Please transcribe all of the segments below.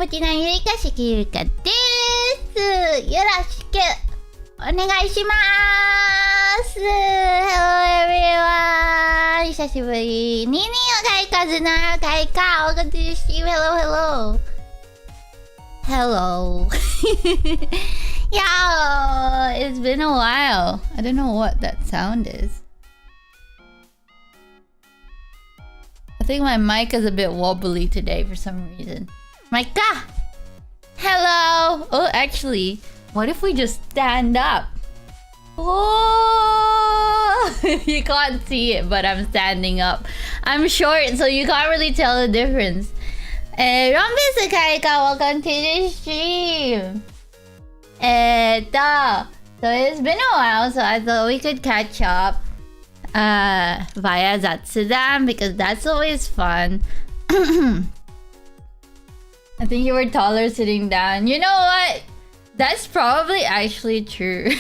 こちらゆりか式ゆりかです。よろしくお願いします。 Hello everyone、 久しぶりにOKAEREKAAAAAAのOKAEREKAAAAAAおかけし Hello Yeah, it's been a while. I don't know what that sound is. I think my mic is a bit wobbly today for some reason. Micah! Hello! Oh, actually, what if we just stand up? Oh! You can't see it, but I'm standing up. I'm short, so you can't really tell the difference. Ronbis Kaika, welcome to the stream. So it's been a while, so I thought we could catch up via Zatsudan because that's always fun. I think you were taller sitting down. You know what? That's probably actually true.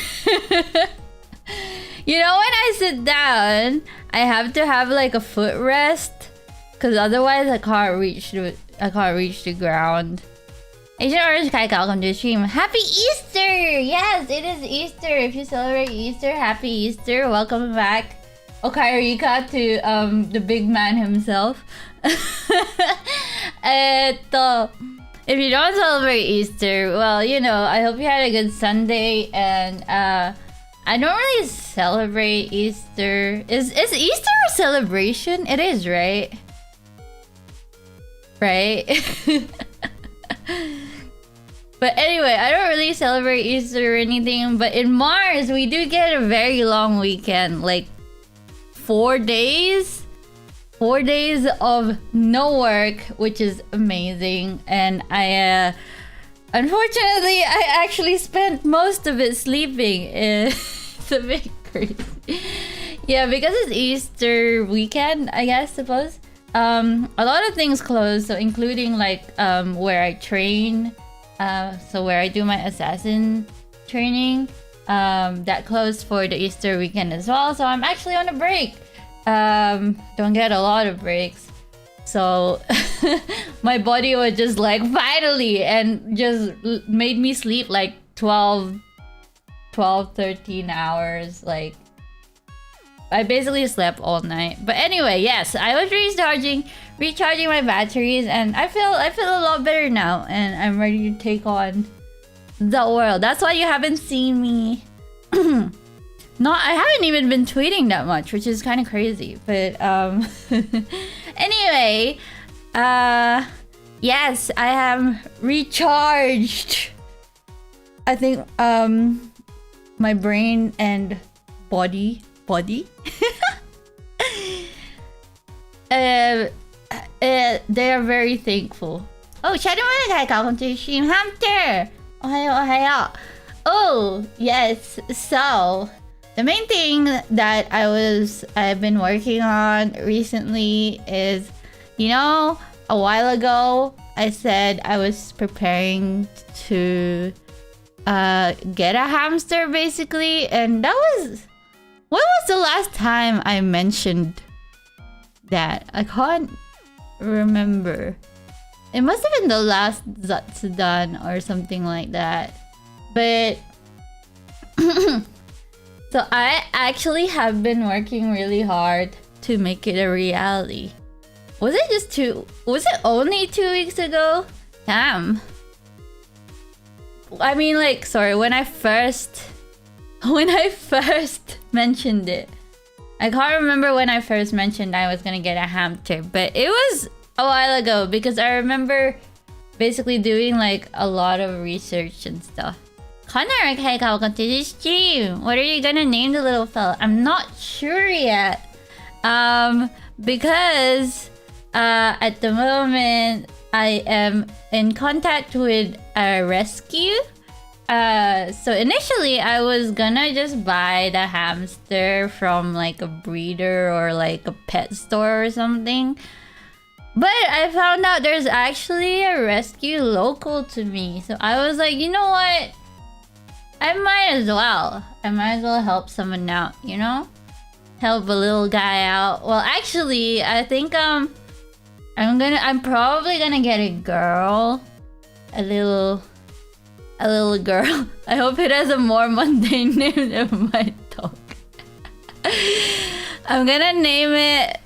You know, when I sit down, I have to have like a footrest because otherwise I can't reach the ground. Asian Orange Kaika, welcome to the stream. Happy Easter! Yes, it is Easter. If you celebrate Easter, happy Easter. Welcome back, OKAEREKAAAAAA, to the big man himself. If you don't celebrate Easter, well, you know, I hope you had a good Sunday. And I don't really celebrate Easter. Is Easter a celebration? It is, right? Right? But anyway, I don't really celebrate Easter or anything. But in Mars, we do get a very long weekend. Like 4 days. 4 days of no work, which is amazing. And unfortunately, I actually spent most of it sleeping. It's a bit crazy. Yeah, because it's Easter weekend, I guess, suppose. A lot of things closed, so including like where I train, so where I do my assassin training, that closed for the Easter weekend as well. So I'm actually on a break. Don't get a lot of breaks, so my body was just like finally, and just made me sleep like 13 hours. Like I basically slept all night. But anyway, yes, I was recharging my batteries, and I feel a lot better now, and I'm ready to take on the world. That's why you haven't seen me. No, I haven't even been tweeting that much, which is kind of crazy. But anyway, yes, I am recharged. I think my brain and body they are very thankful. Oh, Shadow Monogai, welcome to the stream. Hamster! Ohayo, ohayo. Oh, yes. So the main thing that I've been working on recently is, you know, a while ago I said I was preparing to get a hamster, basically, and that was, when was the last time I mentioned that? I can't remember. It must have been the last Zatsudan or something like that. But so I actually have been working really hard to make it a reality. Was it only 2 weeks ago? Damn. I mean, like, sorry, when I first mentioned it. I can't remember when I first mentioned I was gonna get a hamster, but it was a while ago because I remember basically doing like a lot of research and stuff. Connor, okay, welcome to the stream. What are you gonna name the little fella? I'm not sure yet. Because at the moment I am in contact with a rescue. So initially I was gonna just buy the hamster from like a breeder or like a pet store or something. But I found out there's actually a rescue local to me. So I was like, you know what? I might as well help someone out, you know? Help a little guy out. Well, actually, I think I'm probably gonna get a girl. a little girl. I hope it has a more mundane name than my dog. I'm gonna name it.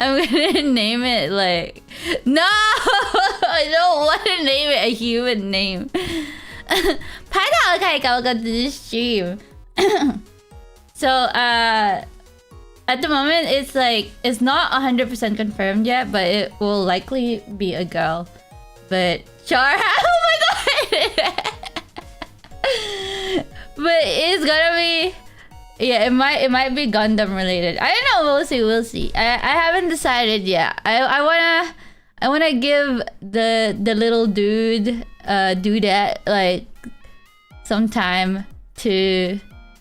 I'm gonna name it like. No, I don't want to name it a human name. 拍到可以搞个直 stream. So at the moment it's like it's not 100% confirmed yet, but it will likely be a girl. But sure, oh my god! But it's gonna be. Yeah, it might be Gundam related. I don't know. We'll see. I haven't decided yet. I wanna give the little dudette like some time to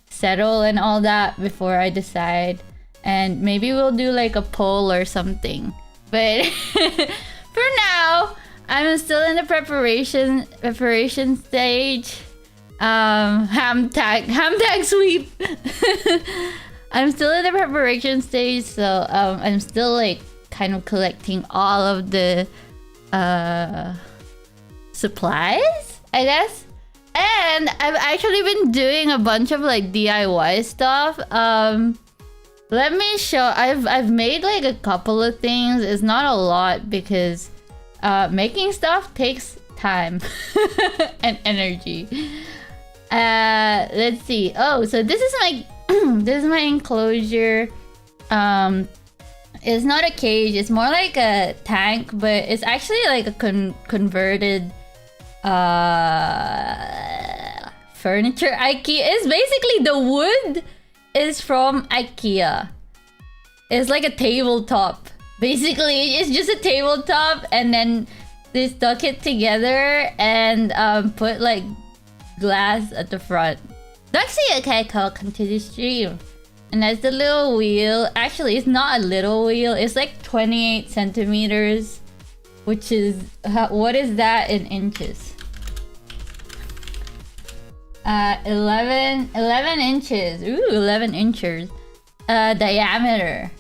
settle and all that before I decide. And maybe we'll do like a poll or something. But for now, I'm still in the preparation stage. Ham tag sweep. I'm still in the preparation stage, so I'm still like kind of collecting all of the supplies, I guess. And I've actually been doing a bunch of like DIY stuff. Let me show. I've made like a couple of things. It's not a lot because making stuff takes time and energy. Let's see. Oh, so this is my this is my enclosure. It's not a cage. It's more like a tank, but it's actually like a converted furniture. IKEA. It's basically the wood is from IKEA. It's like a tabletop. Basically, it's just a tabletop, and then they stuck it together and put like glass at the front. Actually, okay, welcome to the stream. And that's the little wheel. Actually, it's not a little wheel. It's like 28 centimeters, which is what is that in inches? 11 inches. Ooh, 11 inches diameter.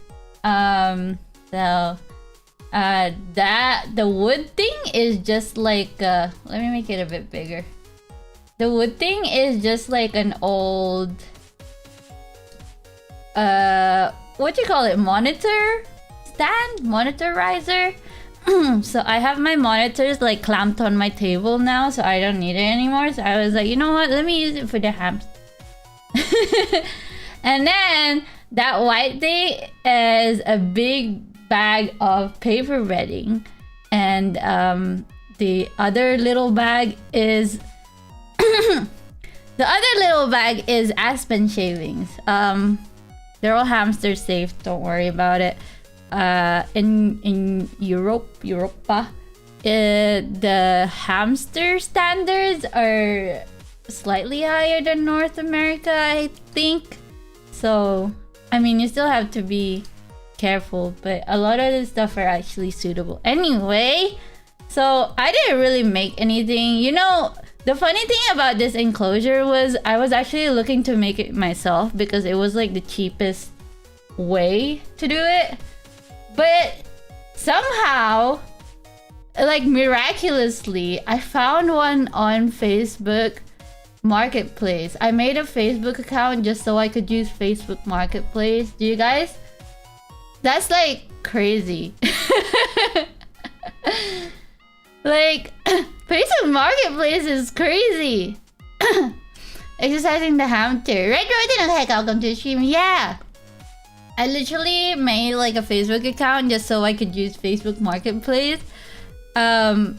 So that the wood thing is just like let me make it a bit bigger. The wood thing is just like an old what do you call it? Monitor stand? Monitor riser? So I have my monitors like clamped on my table now, so I don't need it anymore. So I was like, you know what? Let me use it for the hamster. And then that white thing is a big bag of paper bedding, and the other little bag is the other little bag is aspen shavings. They're all hamster safe. Don't worry about it. In Europa, the hamster standards are slightly higher than North America, I think. So, I mean, you still have to be careful, but a lot of the stuff are actually suitable. Anyway, so I didn't really make anything. You know, the funny thing about this enclosure was I was actually looking to make it myself because it was like the cheapest way to do it. But somehow, like miraculously, I found one on Facebook Marketplace. I made a Facebook account just so I could use Facebook Marketplace. Do you guys? That's like crazy. Like, Facebook Marketplace is crazy. Exercising the hamster. Red Roy, welcome to the stream. Yeah. I literally made like a Facebook account just so I could use Facebook Marketplace. I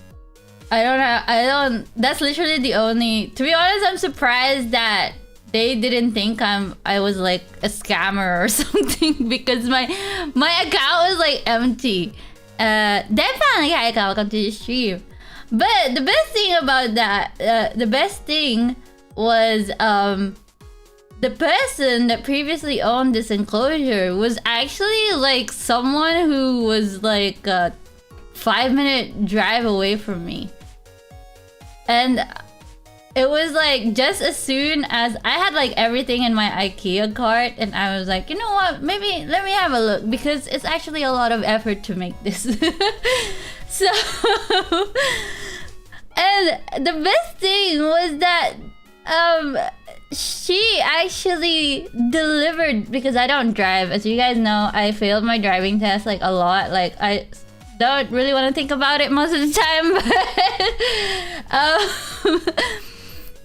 don't, that's literally the only, to be honest, I'm surprised that they didn't think I was like a scammer or something because my account was like empty. Definitely welcome to the stream. But the best thing about that, the best thing was the person that previously owned this enclosure was actually like someone who was like a 5-minute drive away from me. And it was like just as soon as I had like everything in my IKEA cart, and I was like, you know what, maybe let me have a look because it's actually a lot of effort to make this. So And the best thing was that she actually delivered, because I don't drive. As you guys know, I failed my driving test like a lot. Like I don't really want to think about it most of the time.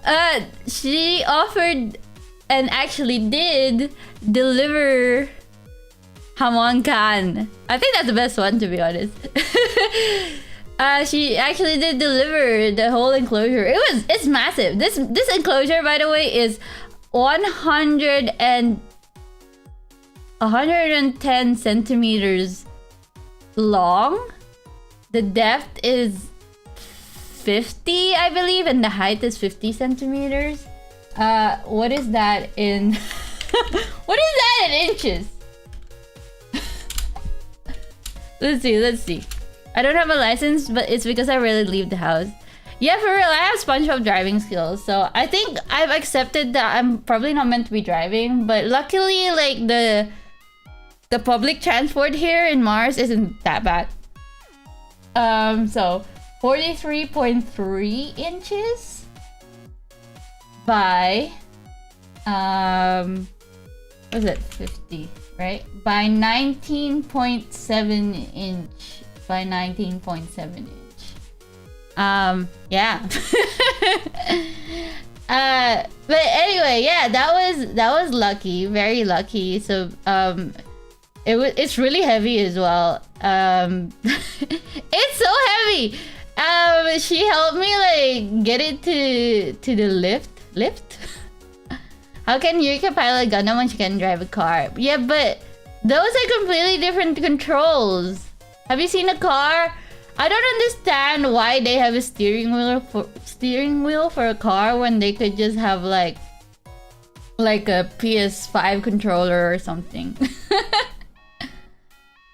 But she offered and actually did deliver hamon kan. I think that's the best one, to be honest. She actually did deliver the whole enclosure. It's massive. This enclosure, by the way, is 110 centimeters long. The depth is 50, I believe, and the height is 50 centimeters. What is that in what is that in inches? Let's see. I don't have a license, but it's because I rarely leave the house. Yeah, for real, I have SpongeBob driving skills, so I think I've accepted that I'm probably not meant to be driving. But luckily, like the public transport here in Mars isn't that bad. So 43.3 inches by what is it, 50, right? By 19.7 inch by 19.7 inch. Yeah. But anyway, yeah, that was lucky, very lucky. So it's really heavy as well. It's so heavy. She helped me like get it to the lift. How can Eureka pilot a Gundam when she can drive a car? Yeah, but those are completely different controls. Have you seen a car? I don't understand why they have a steering wheel for a car when they could just have like a PS5 controller or something.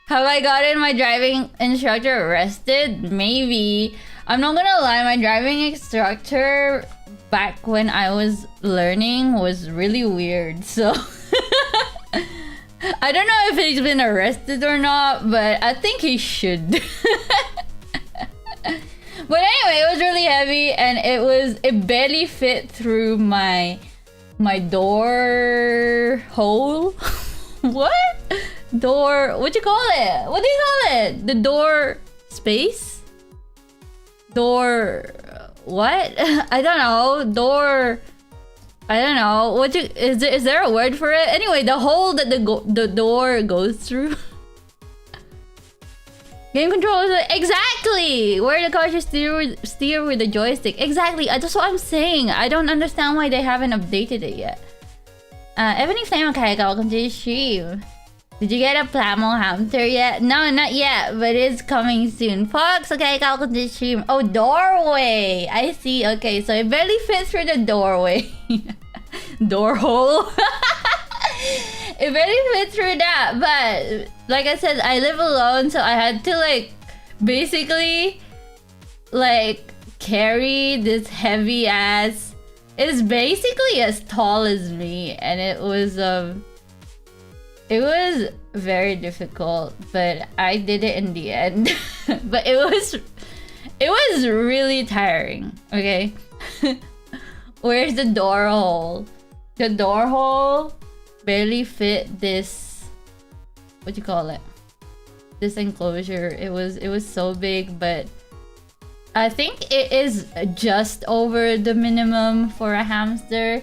Have I gotten my driving instructor arrested? Maybe. I'm not gonna lie, my driving instructor back when I was learning was really weird, so I don't know if he's been arrested or not, but I think he should. But anyway, it was really heavy, and it barely fit through my door hole. What? Door, what do you call it? What do you call it? The door space? Door, what? I don't know. Door, I don't know. Is there a word for it? Anyway, the hole that the door goes through. Game controllers, exactly! Where the car should steer with the joystick. Exactly, that's what I'm saying. I don't understand why they haven't updated it yet. Ebony Flame, okay, welcome to the stream. Did you get a Plamo hamster yet? No, not yet, but it's coming soon. Fox, okay, welcome to the stream. Oh, doorway! I see, okay, so it barely fits through the doorway. Door hole. It barely fit through that, but like I said, I live alone, so I had to like basically like carry this heavy ass. It's basically as tall as me, and it was very difficult, but I did it in the end. But it was really tiring. Okay. Where's the door hole? The door hole barely fit this, what do you call it, this enclosure. It was so big, but I think it is just over the minimum for a hamster.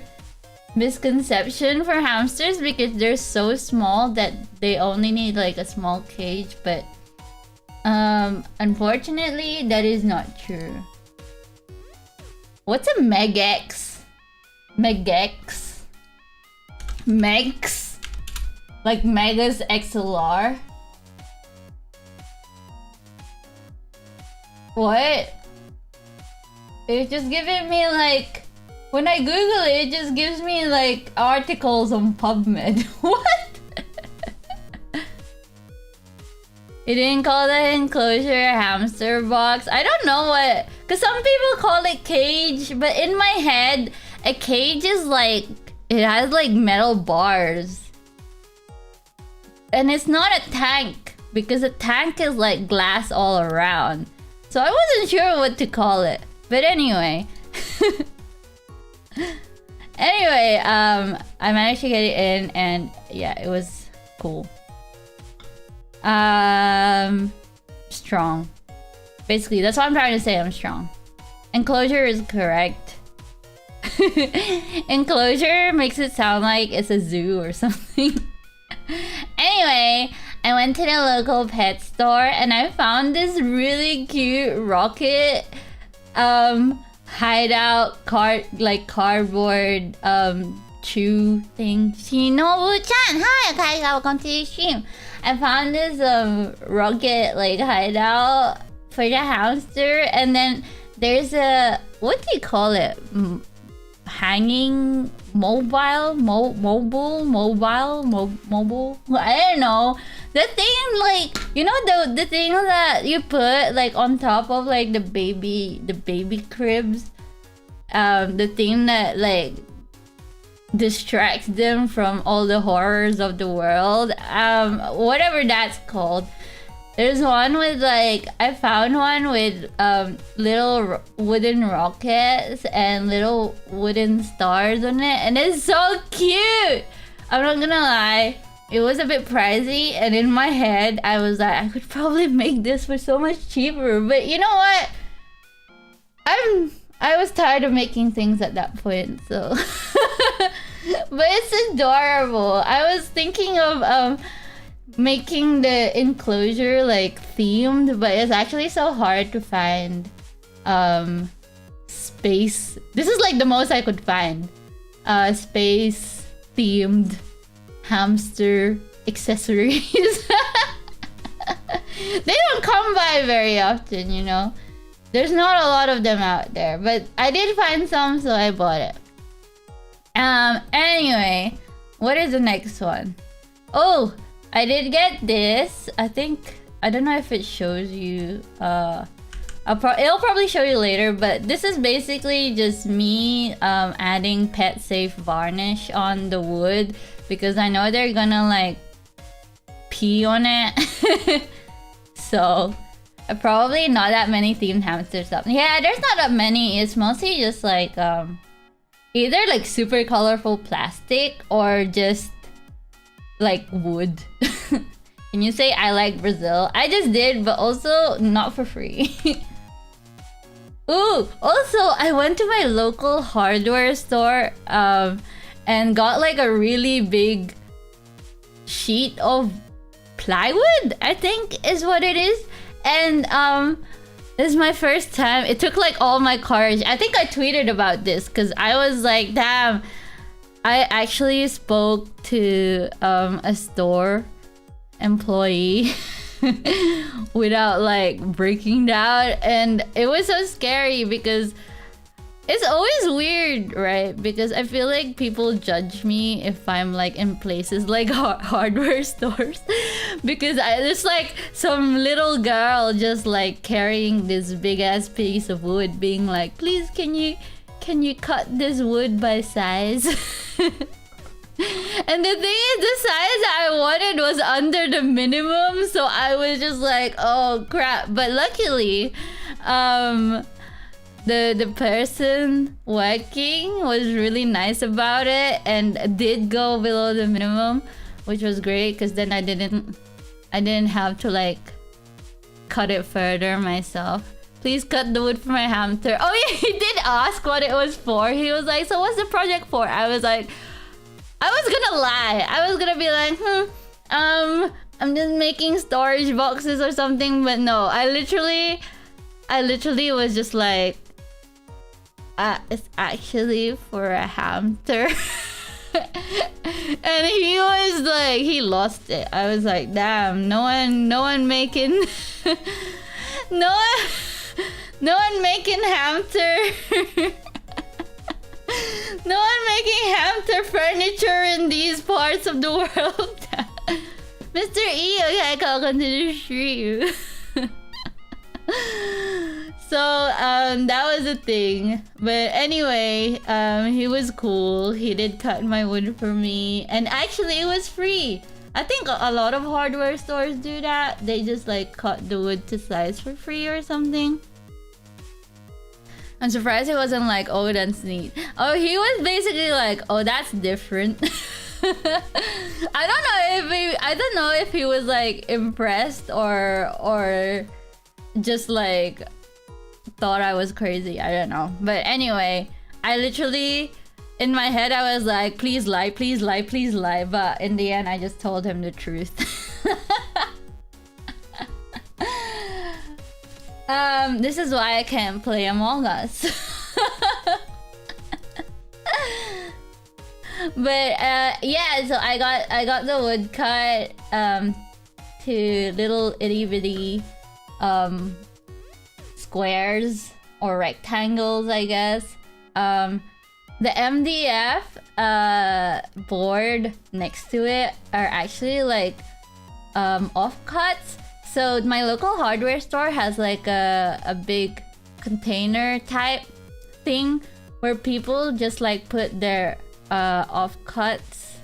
Misconception for hamsters, because they're so small that they only need like a small cage, but unfortunately that is not true. What's a megex? Megs? Like Megas XLR? What? It's just giving me like, when I Google it, it just gives me like articles on PubMed. What? You didn't call the enclosure a hamster box? I don't know what, because some people call it cage, but in my head, a cage is like, it has like metal bars. And it's not a tank, because a tank is like glass all around. So I wasn't sure what to call it. But anyway. I managed to get it in, and yeah, it was cool. Strong. Basically, that's what I'm trying to say. I'm strong. Enclosure is correct. Enclosure makes it sound like it's a zoo or something. Anyway, I went to the local pet store and I found this really cute rocket hideout cardboard chew thing. Shinobu-chan, hi, Kaiga, welcome to the stream. I found this rocket hideout for the hamster, and then there's a, what do you call it? Hanging mobile. I don't know. The thing the thing that you put on top of the baby cribs. The thing that distracts them from all the horrors of the world. Whatever that's called. There's one with I found one with little wooden rockets and little wooden stars on it, and it's so cute. I'm not gonna lie, it was a bit pricey, and in my head I was like, I could probably make this for so much cheaper, but you know what? I was tired of making things at that point, so but it's adorable. I was thinking of making the enclosure themed, but it's actually so hard to find space. This is the most I could find. Space themed hamster accessories. They don't come by very often, you know. There's not a lot of them out there, but I did find some, so I bought it. Anyway, what is the next one? Oh, I did get this. I don't know if it shows you. It'll probably show you later, but this is basically just me adding pet safe varnish on the wood because I know they're gonna pee on it. So probably not that many themed hamsters up. Yeah, there's not that many. It's mostly just either super colorful plastic or just wood. Can you say I like Brazil? I just did, but also not for free. Ooh, also I went to my local hardware store and got a really big sheet of plywood, I think is what it is. And this is my first time. It took all my courage. I think I tweeted about this because I was like, damn, I actually spoke to a store employee without breaking down, and it was so scary because it's always weird, right? Because I feel people judge me if I'm in places hardware stores because there's some little girl just carrying this big ass piece of wood being please can you cut this wood by size? And the thing is, the size I wanted was under the minimum, so I was just oh crap. But luckily, the person working was really nice about it and did go below the minimum, which was great because then I didn't have to cut it further myself. Please cut the wood for my hamster. Oh yeah, he did ask what it was for. He was like, so what's the project for? I was gonna lie. I was gonna be I'm just making storage boxes or something, but no, I literally was just it's actually for a hamster. And he was he lost it. I was like, damn, no one making no one making hamster no one making hamster furniture in these parts of the world. Mr. E, okay, welcome to the stream. So that was a thing. But anyway, he was cool. He did cut my wood for me, and actually it was free. I think a lot of hardware stores do that. They just cut the wood to size for free or something. I'm surprised he wasn't like, oh, that's neat. Oh, he was basically like, oh, that's different. I don't know if he was like impressed or just like thought I was crazy. I don't know. But anyway, I literally in my head I was like, please lie, please lie, please lie. But in the end, I just told him the truth. This is why I can't play Among Us. But yeah, so I got the woodcut to little itty bitty squares or rectangles, I guess. The MDF board next to it are actually like offcuts. So my local hardware store has like a big container type thing where people just like put their offcuts,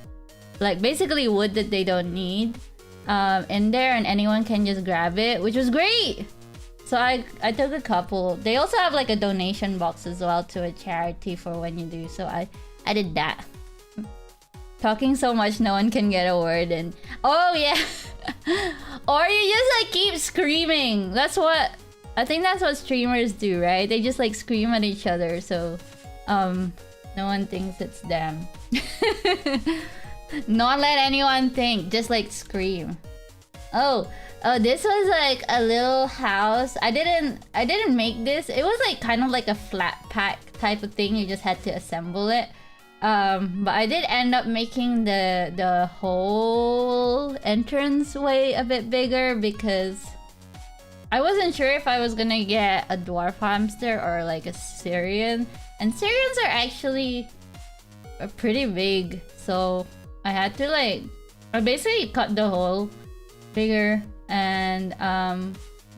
like basically wood that they don't need, in there, and anyone can just grab it, which was great. So I took a couple. They also have like a donation box as well to a charity for when you do. So I did that. Talking so much, no one can get a word in. Oh yeah. Or you just like keep screaming. That's what I think that's what streamers do, right? They just like scream at each other, so no one thinks it's them. Not let anyone think, just like scream. Oh, this was like a little house. I didn't make this. It was like kind of like a flat pack type of thing. You just had to assemble it. But I did end up making the whole entrance way a bit bigger because I wasn't sure if I was gonna get a dwarf hamster or like a Syrian. And Syrians are actually pretty big, so I had to like, I basically cut the hole bigger, and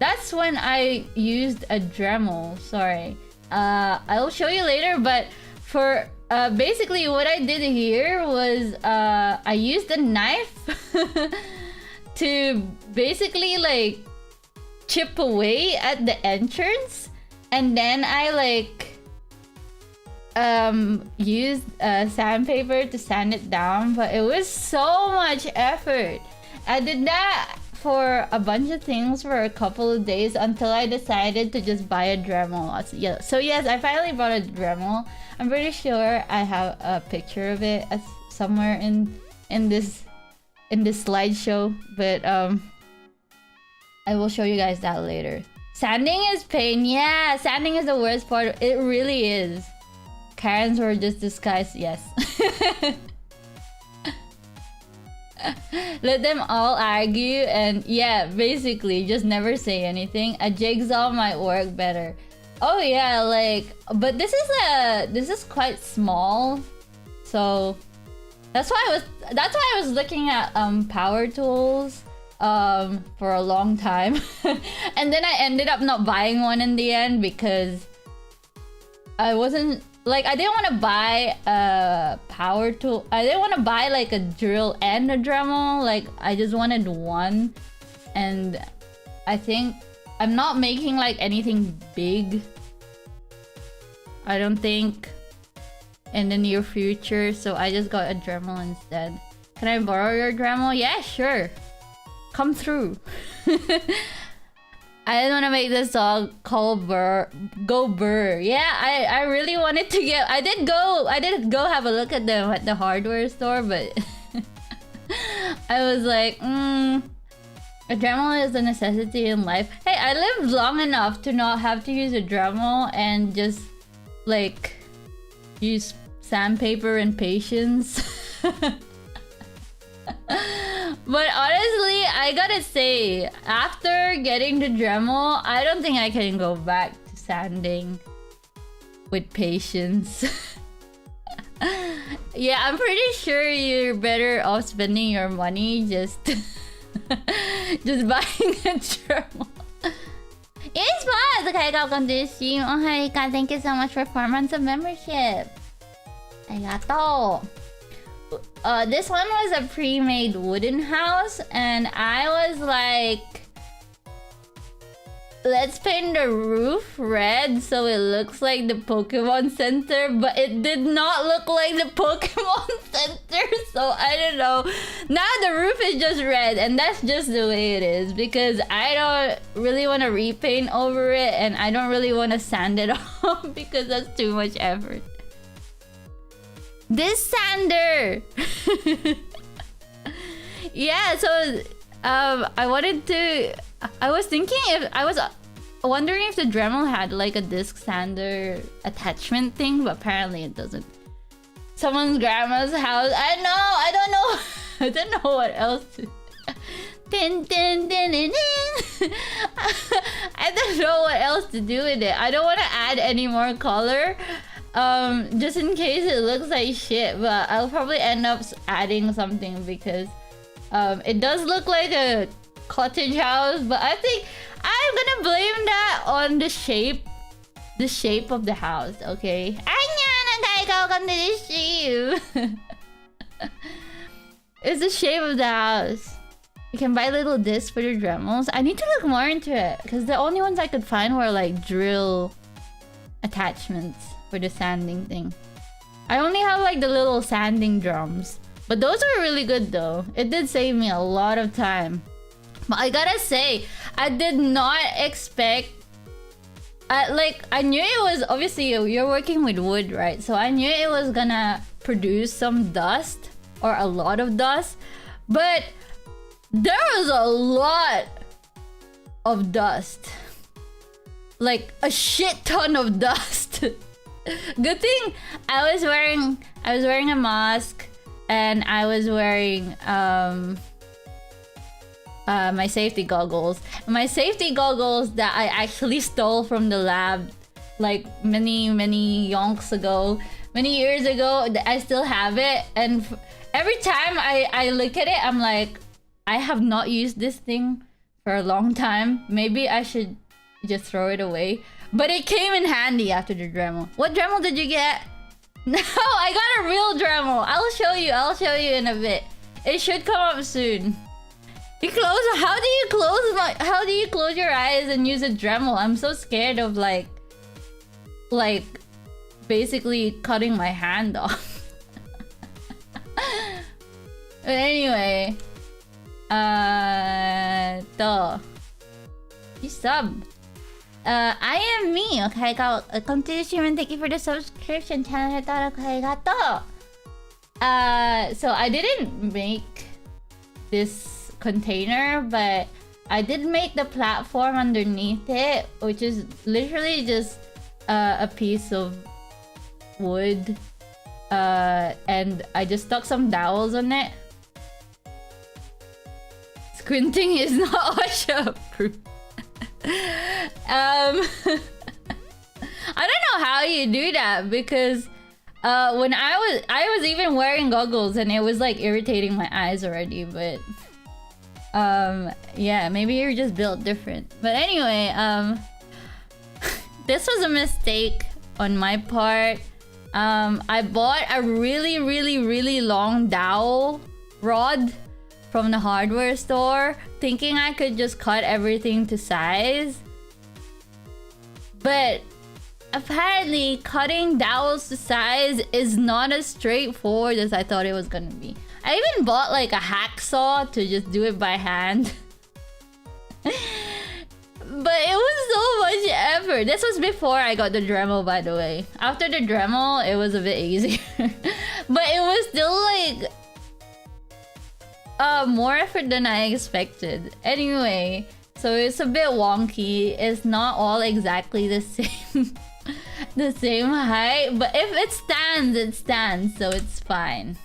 that's when I used a Dremel. Sorry, I'll show you later, but for basically what I did here was I used a knife to basically like chip away at the entrance, and then I like used sandpaper to sand it down, but it was so much effort. I did that for a bunch of things for a couple of days until I decided to just buy a Dremel. So yes, I finally bought a Dremel. I'm pretty sure I have a picture of it somewhere in this slideshow, but I will show you guys that later. Sanding is pain. Yeah, sanding is the worst part. It really is. Karens were just disguised, yes. Let them all argue, and yeah, basically just never say anything. A jigsaw might work better. Oh yeah, like, but this is quite small, so that's why I was looking at power tools for a long time. And then I ended up not buying one in the end because I wasn't like, I didn't want to buy a power tool. I didn't want to buy like a drill and a Dremel. Like, I just wanted one. And I think I'm not making like anything big, I don't think, in the near future. So I just got a Dremel instead. Can I borrow your Dremel? Yeah, sure. Come through. I didn't want to make this song called Go Burr. Yeah, I really wanted to get. I did go have a look at them at the hardware store, but I was like, a Dremel is a necessity in life. Hey, I lived long enough to not have to use a Dremel and just like use sandpaper and patience. But honestly, I gotta say, after getting the Dremel, I don't think I can go back to sanding with patience. Yeah, I'm pretty sure you're better off spending your money just just buying a Dremel. It's fun! Okay, welcome to the stream. OKAEREKAAAAAAA, thank you so much for 4 months of membership. Arigatou. This one was a pre-made wooden house, and I was let's paint the roof red so it looks like the Pokemon Center, but it did not look like the Pokemon Center, so I don't know. Now the roof is just red, and that's just the way it is because I don't really want to repaint over it, and I don't really want to sand it off because that's too much effort. This sander! Yeah, so I was thinking if I was wondering if the Dremel had like a disc sander attachment thing, but apparently it doesn't. Someone's grandma's house. I don't know. I don't know what else to. Din, din, din, din, din. I don't know what else to do with it. I don't want to add any more color. Just in case it looks like shit, but I'll probably end up adding something because it does look like a cottage house, but I think I'm gonna blame that on the shape of the house, okay? It's the shape of the house. You can buy little discs for your Dremels. I need to look more into it because the only ones I could find were like drill attachments for the sanding thing. I only have like the little sanding drums, but those were really good though. It did save me a lot of time. But I gotta say, I did not expect... I knew it was... Obviously, you're working with wood, right? So I knew it was gonna produce some dust. Or a lot of dust. But there was a lot of dust. Like, a shit ton of dust. Good thing I was wearing a mask. And I was wearing... my safety goggles. My safety goggles that I actually stole from the lab like many yonks ago. Many years ago, I still have it. And every time I look at it, I'm like, I have not used this thing for a long time. Maybe I should just throw it away. But it came in handy after the Dremel. What Dremel did you get? No, I got a real Dremel. I'll show you in a bit. It should come up soon. How do you close your eyes and use a Dremel? I'm so scared of like basically cutting my hand off. But anyway, you sub. I am me. Okay, come to the stream and thank you for the subscription. Channel arigato. So I didn't make this container, but I did make the platform underneath it, which is literally just a piece of wood, and I just stuck some dowels on it. Squinting is not OSHA approved. I don't know how you do that because when I was even wearing goggles and it was like irritating my eyes already, but yeah, maybe you're just built different. But anyway, this was a mistake on my part. I bought a really long dowel rod from the hardware store, thinking I could just cut everything to size. But apparently, cutting dowels to size is not as straightforward as I thought it was gonna be. I even bought like a hacksaw to just do it by hand. But it was so much effort. This was before I got the Dremel, by the way. After the Dremel, it was a bit easier. But it was still like more effort than I expected. Anyway, so it's a bit wonky. It's not all exactly the same. The same height, but if it stands, it stands, so it's fine.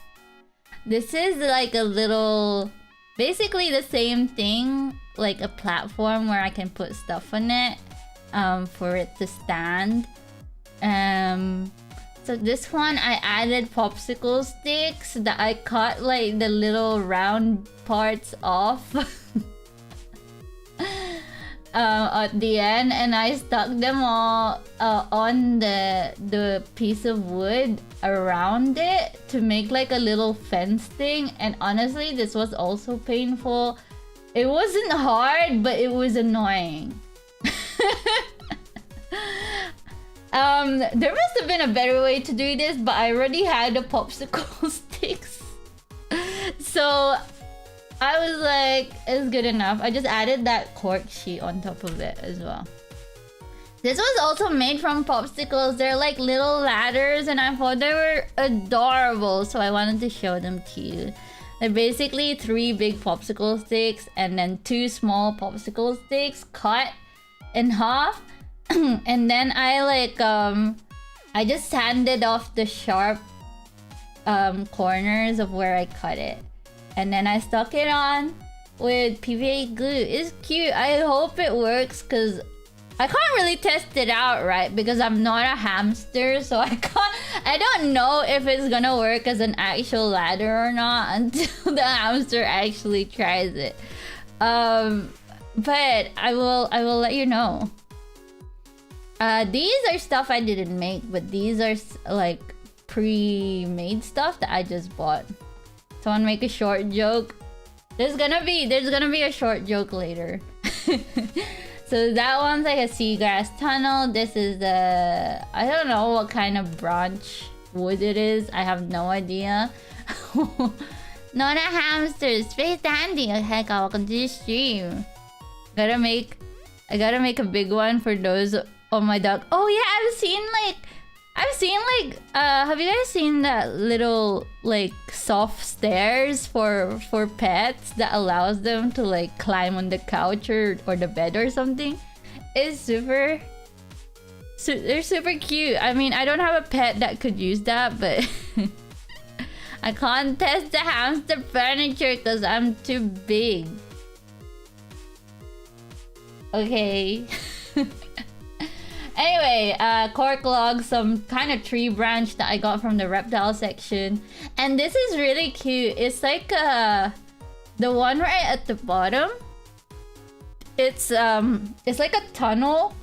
This is like a little, basically the same thing, like a platform where I can put stuff on it for it to stand. So this one I added popsicle sticks that I cut like the little round parts off at the end, and I stuck them all on the piece of wood around it to make like a little fence thing. And honestly, this was also painful. It wasn't hard, but it was annoying. There must have been a better way to do this, but I already had the popsicle sticks. So I was like, it's good enough. I just added that cork sheet on top of it as well. This was also made from popsicles. They're like little ladders and I thought they were adorable. So I wanted to show them to you. They're basically 3 big popsicle sticks and then 2 small popsicle sticks cut in half. And then I just sanded off the sharp corners of where I cut it. And then I stuck it on with PVA glue. It's cute. I hope it works because I can't really test it out, right? Because I'm not a hamster, so I don't know if it's gonna work as an actual ladder or not until the hamster actually tries it. But I will let you know. These are stuff I didn't make, but these are like pre-made stuff that I just bought. Someone make a short joke. There's gonna be a short joke later. So that one's like a seagrass tunnel. This is the... I don't know what kind of branch wood it is. I have no idea. Not a hamster. Space dandy. Okay, welcome to the stream. I gotta make a big one for those on my dog. Oh yeah, I've seen have you guys seen that little like soft stairs for pets that allows them to like climb on the couch or the bed or something? It's they're super cute. I mean, I don't have a pet that could use that, but I can't test the hamster furniture because I'm too big. Okay. Anyway, cork log, some kind of tree branch that I got from the reptile section. And this is really cute. It's like the one right at the bottom. It's like a tunnel,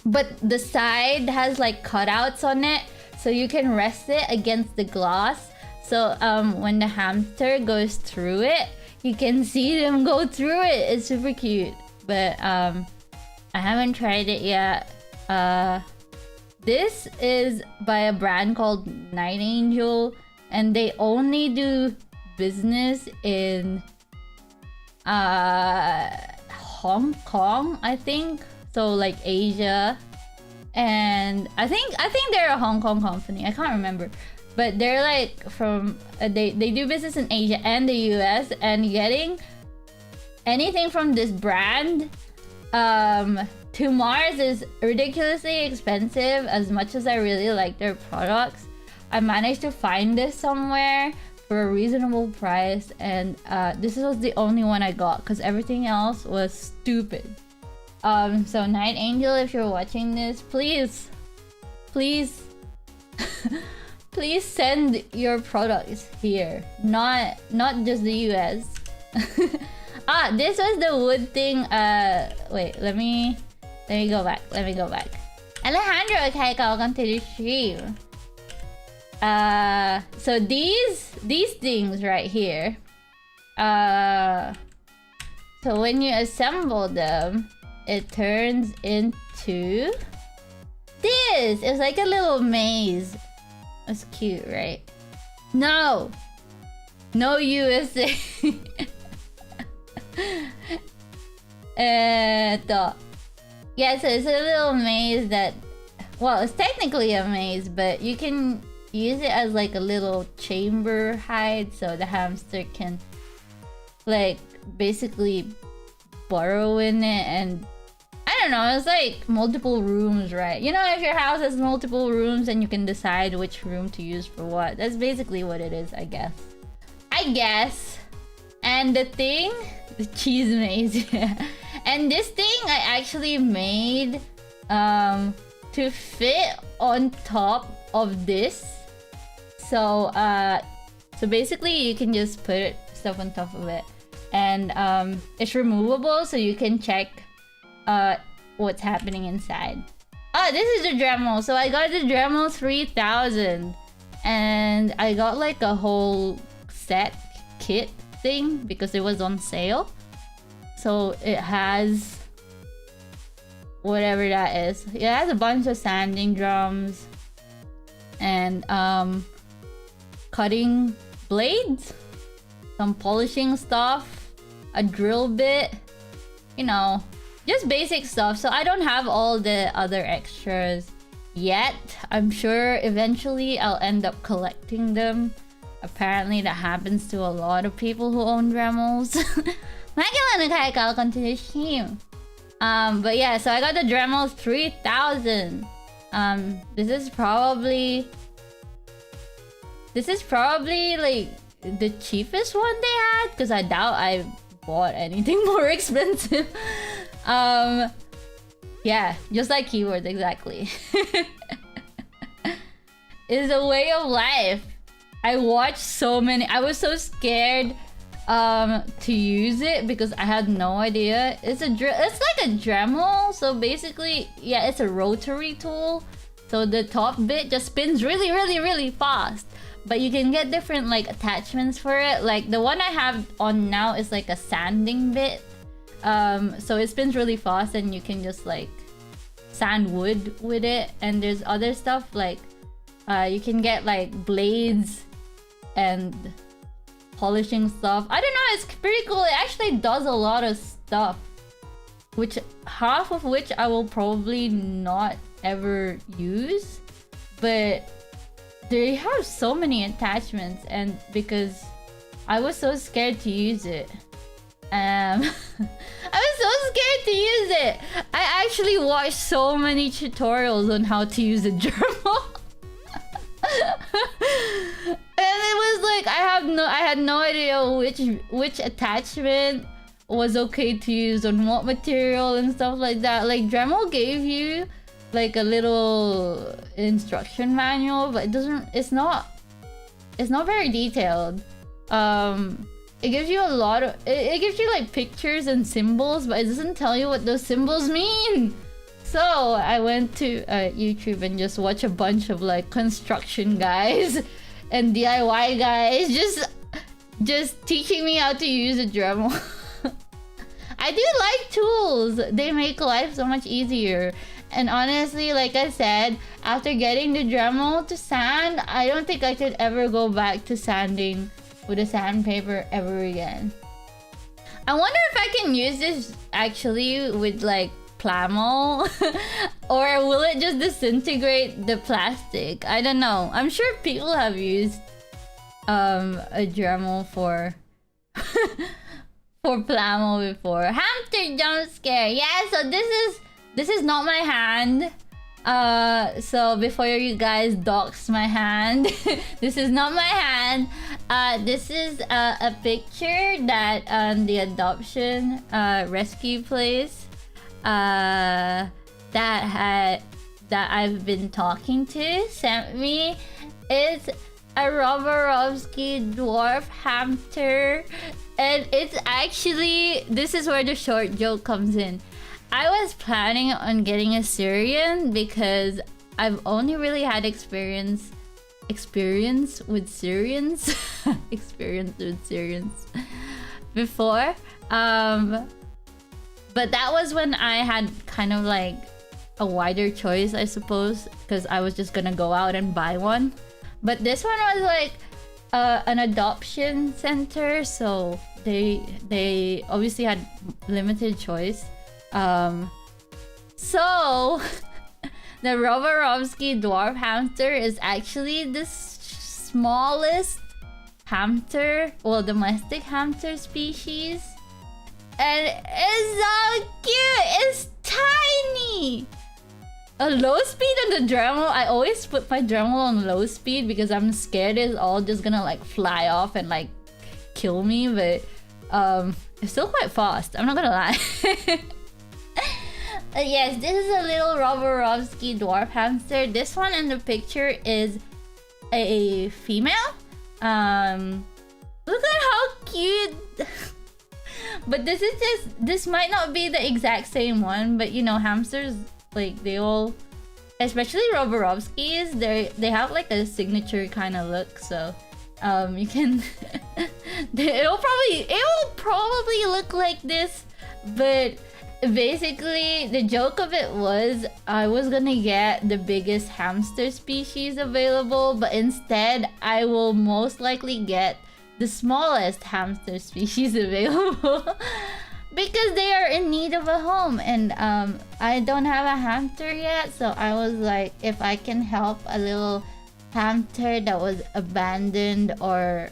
but the side has like cutouts on it, so you can rest it against the glass. So when the hamster goes through it, you can see them go through it. It's super cute. But I haven't tried it yet. This is by a brand called Night Angel, and they only do business in Hong Kong, I think. So like Asia, and I think they're a Hong Kong company. I can't remember, but they're like from they do business in Asia and the US, and getting anything from this brand to Mars is ridiculously expensive. As much as I really like their products, I managed to find this somewhere for a reasonable price, and this was the only one I got because everything else was stupid. So Night Angel, if you're watching this, please please send your products here, not just the US. This was the wood thing. Wait, let me go back. Alejandro, okay, welcome to the stream. So these things right here. So when you assemble them, it turns into this. It's like a little maze. That's cute, right? No USA. Yeah, so it's a little maze that, well, it's technically a maze, but you can use it as like a little chamber hide, so the hamster can like basically burrow in it. And I don't know, it's like multiple rooms, right? You know, if your house has multiple rooms and you can decide which room to use for what, that's basically what it is, I guess. And the thing, the cheese maze, and this thing I actually made to fit on top of this. So so basically you can just put stuff on top of it, and it's removable, so you can check what's happening inside. Oh, this is the Dremel. So I got the Dremel 3000, and I got like a whole set kit thing because it was on sale. So it has whatever that is. It has a bunch of sanding drums and cutting blades, some polishing stuff, a drill bit, you know, just basic stuff. So I don't have all the other extras yet. I'm sure eventually I'll end up collecting them. Apparently that happens to a lot of people who own Dremels. But yeah, so I got the Dremel 3000. This is probably like the cheapest one they had, because I doubt I bought anything more expensive. Yeah, just like keyboards, exactly. It's a way of life. I watched so many. I was so scared to use it because I had no idea. It's like a Dremel. So basically, yeah, it's a rotary tool. So the top bit just spins really, really, really fast. But you can get different like attachments for it. Like the one I have on now is like a sanding bit. So it spins really fast and you can just like sand wood with it. And there's other stuff like you can get like blades and polishing stuff. I don't know, it's pretty cool. It actually does a lot of stuff, which half of which I will probably not ever use, but they have so many attachments. And because I was so scared to use it, I was so scared to use it. I actually watched so many tutorials on how to use a Dremel. And it was like I had no idea which attachment was okay to use on what material and stuff like that. Like Dremel gave you like a little instruction manual, but it's not very detailed. It gives you a lot of it gives you like pictures and symbols, but it doesn't tell you what those symbols mean. So I went to YouTube and just watched a bunch of like construction guys and DIY guys just teaching me how to use a Dremel. I do like tools. They make life so much easier. And honestly, like I said, after getting the Dremel to sand, I don't think I could ever go back to sanding with a sandpaper ever again. I wonder if I can use this actually with like Plamo or will it just disintegrate the plastic? I don't know. I'm sure people have used a Dremel for for Plamo before. Hamster jump scare. Yeah, so this is not my hand. So before you guys dox my hand, this is not my hand. This is a picture that the adoption rescue place that I've been talking to sent me. It's a Roborovsky dwarf hamster, and it's actually, this is where the short joke comes in. I was planning on getting a Syrian because I've only really had experience with Syrians before, but that was when I had kind of like a wider choice, I suppose, because I was just gonna go out and buy one. But this one was like an adoption center, so they obviously had limited choice. So the Roborovsky dwarf hamster is actually the smallest hamster, well, domestic hamster species. And it's so cute! It's tiny! A low speed on the Dremel, I always put my Dremel on low speed because I'm scared it's all just gonna like fly off and like kill me, but it's still quite fast, I'm not gonna lie. Yes, this is a little Roborovsky dwarf hamster. This one in the picture is a female. Look at how cute. But this might not be the exact same one, but you know, hamsters, like they all, especially Roborovskys, they have like a signature kind of look, so you can it will probably look like this, but basically, the joke of it was I was gonna get the biggest hamster species available, but instead I will most likely get the smallest hamster species available because they are in need of a home, and I don't have a hamster yet, so I was like, if I can help a little hamster that was abandoned or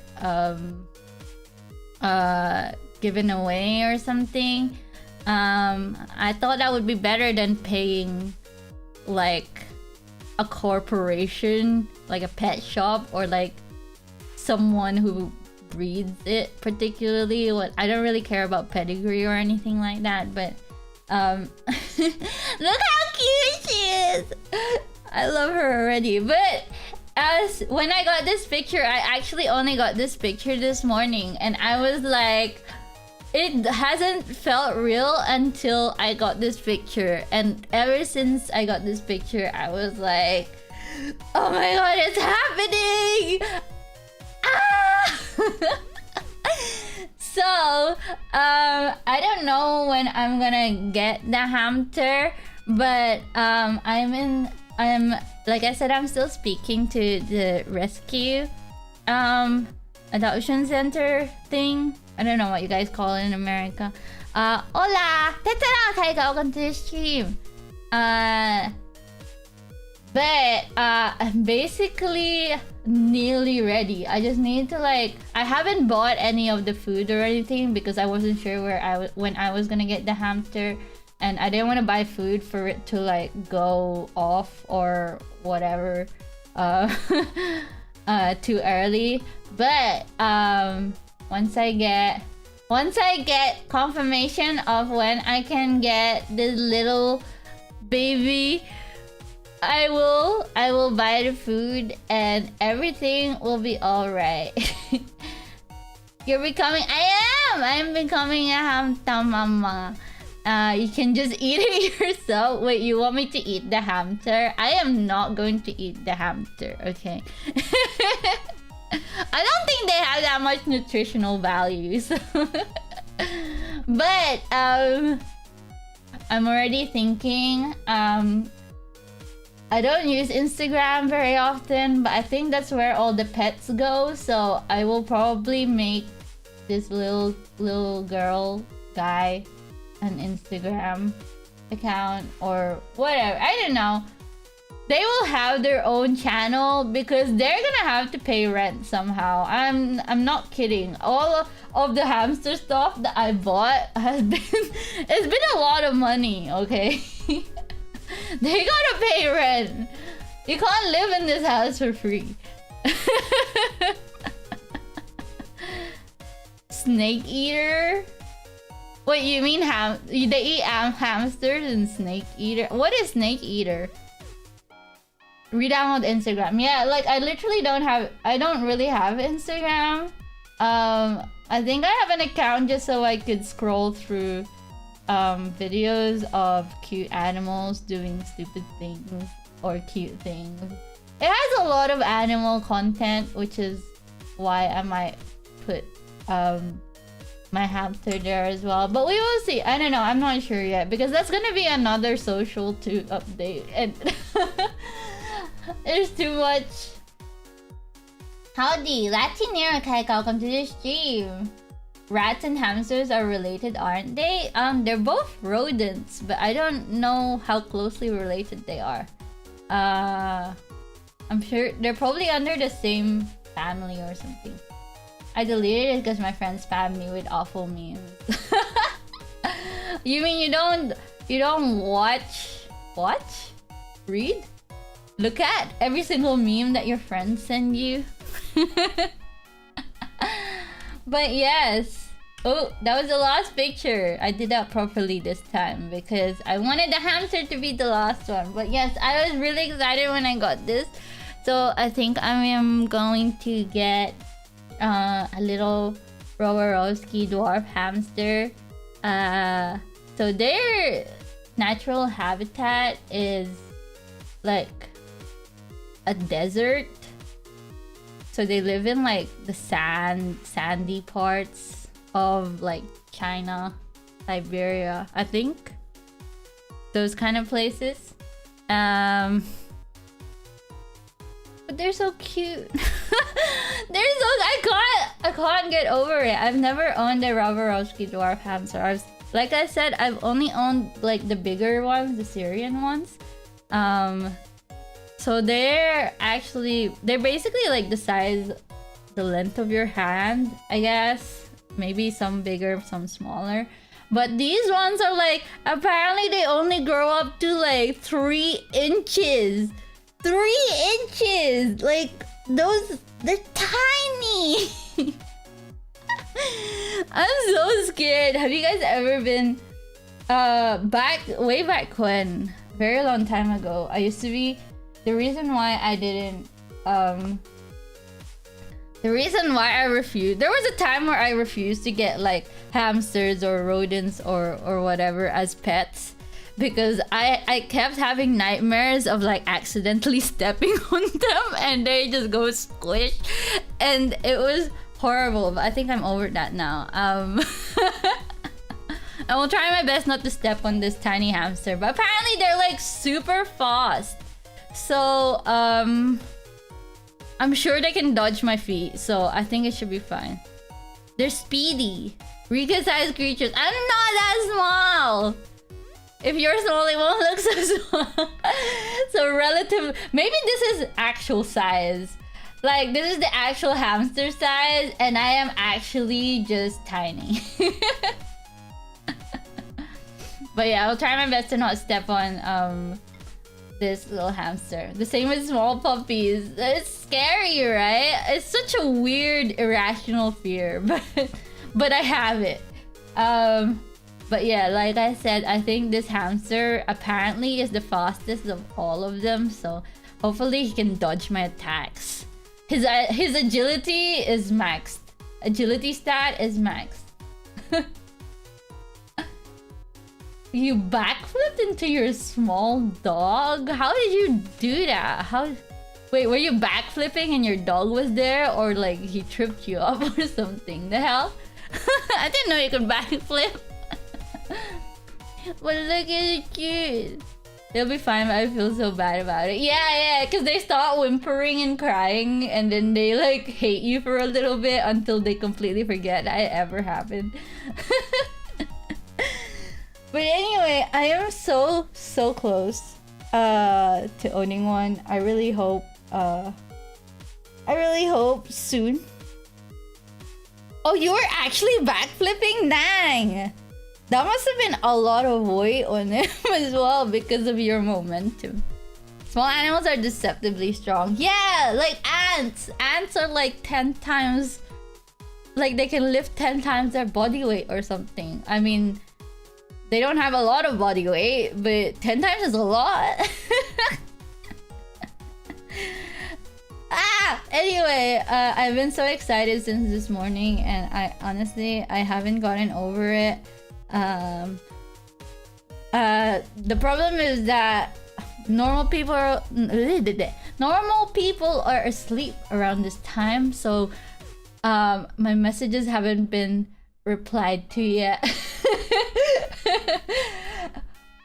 given away or something, I thought that would be better than paying like a corporation, like a pet shop, or like someone who breeds it particularly. What, I don't really care about pedigree or anything like that, but look how cute she is. I love her already. But as when I got this picture, I actually only got this picture this morning, and I was like, it hasn't felt real until I got this picture. And ever since I got this picture, I was like, oh my god, it's happening! Ah! So, I don't know when I'm gonna get the hamster, but I'm like I said, I'm still speaking to the rescue adoption center thing. I don't know what you guys call it in America. Hola! Tetera! Welcome to the stream. But I'm basically nearly ready. I just need to I haven't bought any of the food or anything because I wasn't sure when I was gonna get the hamster, and I didn't want to buy food for it to go off or whatever too early. But once I get confirmation of when I can get this little baby, I will buy the food and everything will be alright. I'm becoming a hamster mama. You can just eat it yourself. Wait, you want me to eat the hamster? I am not going to eat the hamster, okay? I don't think they have that much nutritional values. But I'm already thinking, I don't use Instagram very often, but I think that's where all the pets go, so I will probably make this little girl guy an Instagram account or whatever. I don't know. They will have their own channel because they're gonna have to pay rent somehow. I'm not kidding. All of the hamster stuff that I bought has been it's been a lot of money, okay? They gotta pay rent. You can't live in this house for free. Snake eater? Wait, you mean they eat hamsters and snake eater? What is snake eater? Re-download Instagram. Yeah, I literally I don't really have Instagram. I think I have an account just so I could scroll through videos of cute animals doing stupid things or cute things. It has a lot of animal content, which is why I might put my hamster there as well. But we will see. I don't know. I'm not sure yet because that's gonna be another social to update, and there's too much. Howdy, Latinera Kaika, welcome to the stream. Rats and hamsters are related, aren't they? They're both rodents, but I don't know how closely related they are. I'm sure they're probably under the same family or something. I deleted it because my friends spammed me with awful memes. You mean you don't watch? Read? Look at every single meme that your friends send you? But yes. Oh, that was the last picture. I did that properly this time because I wanted the hamster to be the last one. But yes, I was really excited when I got this. So I think I am going to get a little Rowarowski dwarf hamster. So their natural habitat is like a desert. So they live in the sandy parts of China, Siberia, I think. those kind of places. But they're so cute. I can't get over it. I've never owned a Roborowski dwarf hamster. Like I said, I've only owned like the bigger ones, the Syrian ones. So they're basically like the size, the length of your hand, I guess. Maybe some bigger, some smaller. But these ones are like, apparently they only grow up to like 3 inches. 3 inches! Like, they're tiny! I'm so scared. Have you guys ever been, way back when, very long time ago, I used to be, the reason why I refused, there was a time where I refused to get like hamsters or rodents or whatever as pets because I kept having nightmares of like accidentally stepping on them and they just go squish and it was horrible, but I think I'm over that now. I will try my best not to step on this tiny hamster, but apparently they're like super fast. So, I'm sure they can dodge my feet, so I think it should be fine. They're speedy. Eureka-sized creatures. I'm not that small! If you're small, it won't look so small. So relative... Maybe this is actual size. Like, this is the actual hamster size, and I am actually just tiny. But yeah, I'll try my best to not step on, this little hamster. The same with small puppies. It's scary, right? It's such a weird, irrational fear, but I have it. But yeah, like I said, I think this hamster apparently is the fastest of all of them, so hopefully he can dodge my attacks. His agility is maxed. Agility stat is maxed. You backflipped into your small dog? How did you do that? Wait, were you backflipping and your dog was there? Or like he tripped you up or something? The hell? I didn't know you could backflip. But look at it, cute. They'll be fine, but I feel so bad about it. Yeah, because they start whimpering and crying and then they like hate you for a little bit until they completely forget that it ever happened. But anyway, I am so close to owning one. I really hope soon. Oh, you were actually backflipping? Dang! That must have been a lot of weight on him as well because of your momentum. Small animals are deceptively strong. Yeah, like ants. Ants are like 10 times... Like they can lift 10 times their body weight or something. I mean... They don't have a lot of body weight, but 10 times is a lot. Anyway, I've been so excited since this morning, and I honestly haven't gotten over it. The problem is that normal people are asleep around this time, so my messages haven't been replied to yet.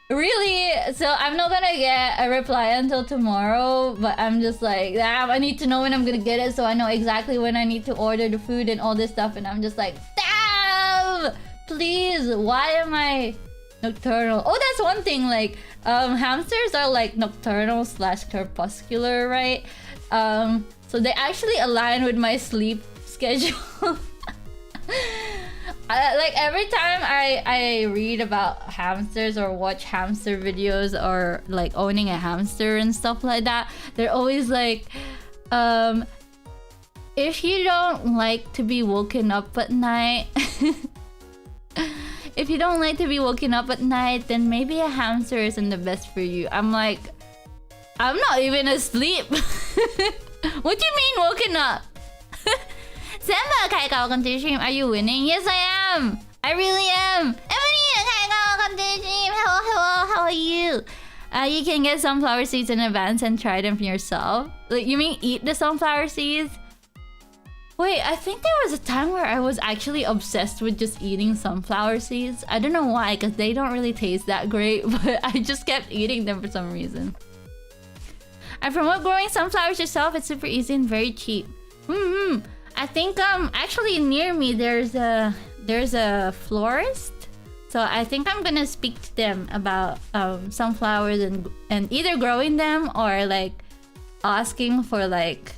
Really? So I'm not gonna get a reply until tomorrow, but I'm just like, damn, I need to know when I'm gonna get it so I know exactly when I need to order the food and all this stuff, and I'm just like, damn! Please, why am I nocturnal? Oh, that's one thing, like, hamsters are like nocturnal / crepuscular, right? So they actually align with my sleep schedule. Like every time I read about hamsters or watch hamster videos or like owning a hamster and stuff like that, they're always like, if you don't like to be woken up at night, if you don't like to be woken up at night, then maybe a hamster isn't the best for you. I'm like, I'm not even asleep. What do you mean woken up? Samba, welcome to the stream. Are you winning? Yes, I am. I really am. Ebony, welcome to the stream. Hello, how are you? You can get sunflower seeds in advance and try them for yourself. Like, you mean eat the sunflower seeds? Wait, I think there was a time where I was actually obsessed with just eating sunflower seeds. I don't know why, because they don't really taste that great, but I just kept eating them for some reason. I promote growing sunflowers yourself. It's super easy and very cheap. I think actually near me there's a florist. So I think I'm gonna speak to them about sunflowers and either growing them or like asking for like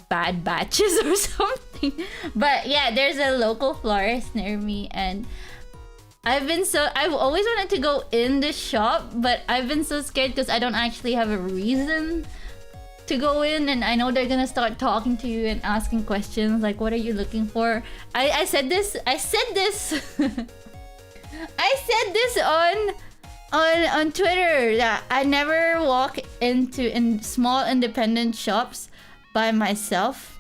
bad batches or something. But yeah, there's a local florist near me, and I've always wanted to go in the shop, but I've been so scared because I don't actually have a reason to go in, and I know they're gonna start talking to you and asking questions like, what are you looking for? I said this I said this on Twitter that I never walk into small independent shops by myself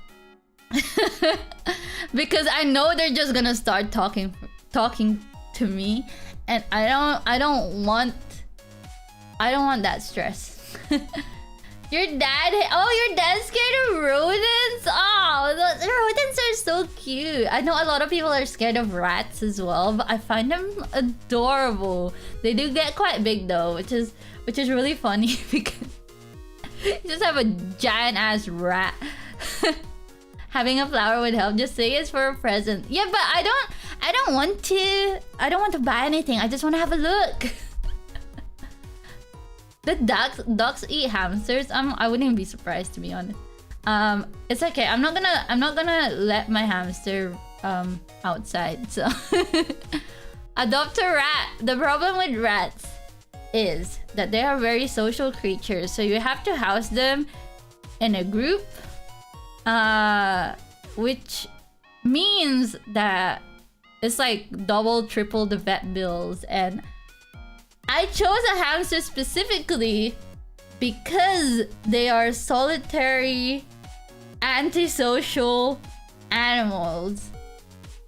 because I know they're just gonna start talking to me, and I don't want that stress. Your dad's scared of rodents? Oh, the rodents are so cute. I know a lot of people are scared of rats as well, but I find them adorable. They do get quite big though, which is really funny because you just have a giant ass rat. Having a flower would help. Just say it's for a present. Yeah, but I don't want to buy anything. I just want to have a look. The ducks eat hamsters. I wouldn't even be surprised, to be honest. It's okay. I'm not gonna let my hamster outside. So adopt a rat. The problem with rats is that they are very social creatures. So you have to house them in a group, which means that it's like double, triple the vet bills. And I chose a hamster specifically because they are solitary, antisocial animals,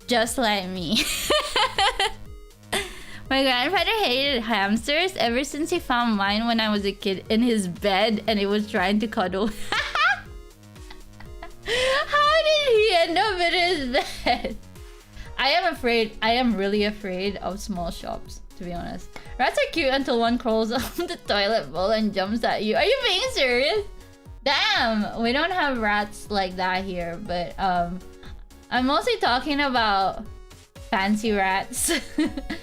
just like me. My grandfather hated hamsters ever since he found mine when I was a kid in his bed and it was trying to cuddle. How did he end up in his bed? I am really afraid of small shops, to be honest. Rats are cute until one crawls on the toilet bowl and jumps at you. Are you being serious? Damn, we don't have rats like that here, but I'm mostly talking about fancy rats.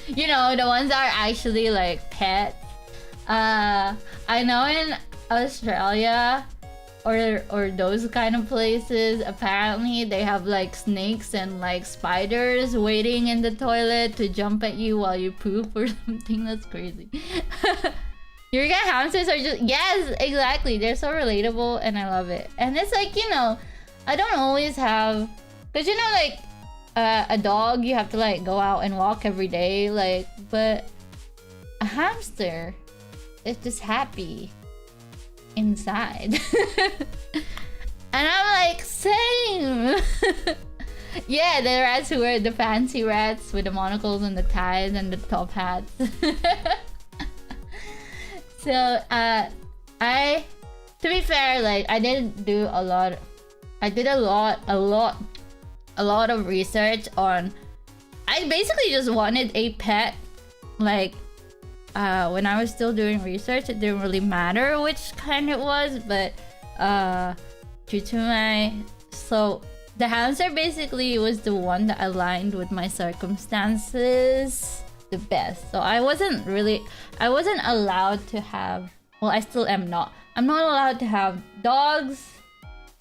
You know, the ones that are actually like pets. I know in Australia or those kind of places, apparently they have like snakes and like spiders waiting in the toilet to jump at you while you poop or something. That's crazy. Eureka hamsters are just, yes, exactly. They're so relatable and I love it. And it's like, you know, I don't always have, because you know, like a dog, you have to like go out and walk every day, like, but a hamster is just happy inside. And I'm like, same. Yeah, the rats who wear the fancy rats with the monocles and the ties and the top hats. So to be fair, like I did a lot of research on, I basically just wanted a pet. Like when I was still doing research, it didn't really matter which kind it was, but due to so the hamster basically was the one that aligned with my circumstances the best. So I wasn't allowed to have, well, I still am not. I'm not allowed to have dogs,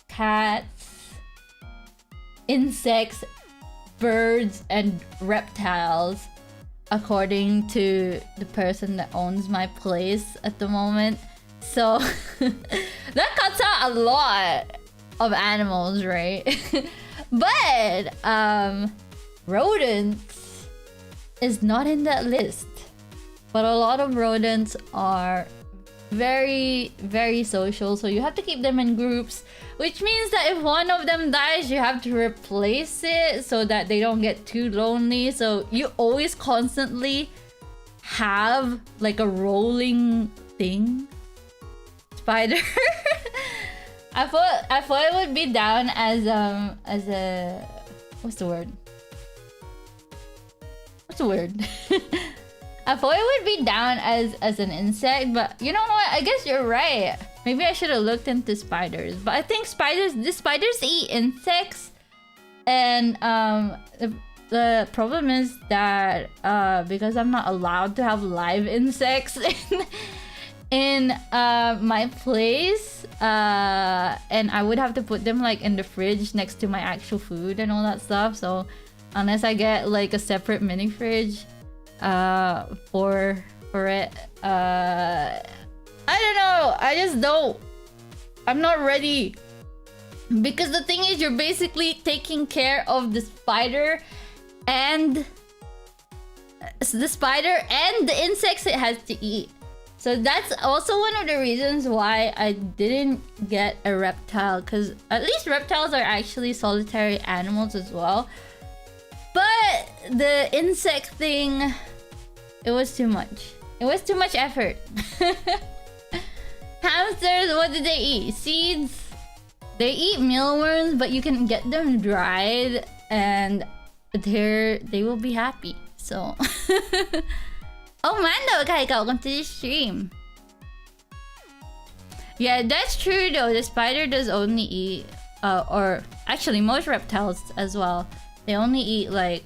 cats, insects, birds, and reptiles, according to the person that owns my place at the moment. So that cuts out a lot of animals, right? But rodents is not in that list. But a lot of rodents are very, very social, so you have to keep them in groups, which means that if one of them dies, you have to replace it so that they don't get too lonely. So you always constantly have like a rolling thing. Spider. I thought it would be down as a what's the word? I thought it would be down as an insect, but you know what? I guess you're right. Maybe I should have looked into spiders. But I think spiders eat insects, and the problem is that because I'm not allowed to have live insects in my place, and I would have to put them like in the fridge next to my actual food and all that stuff. So unless I get like a separate mini fridge for it, I don't know. I just don't. I'm not ready. Because the thing is, you're basically taking care of the spider and the insects it has to eat. So that's also one of the reasons why I didn't get a reptile, because at least reptiles are actually solitary animals as well. But the insect thing, it was too much. It was too much effort. Hamsters, what do they eat? Seeds. They eat mealworms, but you can get them dried and they will be happy. So oh, Mando, okay, welcome to the stream. Yeah, that's true though. The spider does only eat or actually most reptiles as well. They only eat like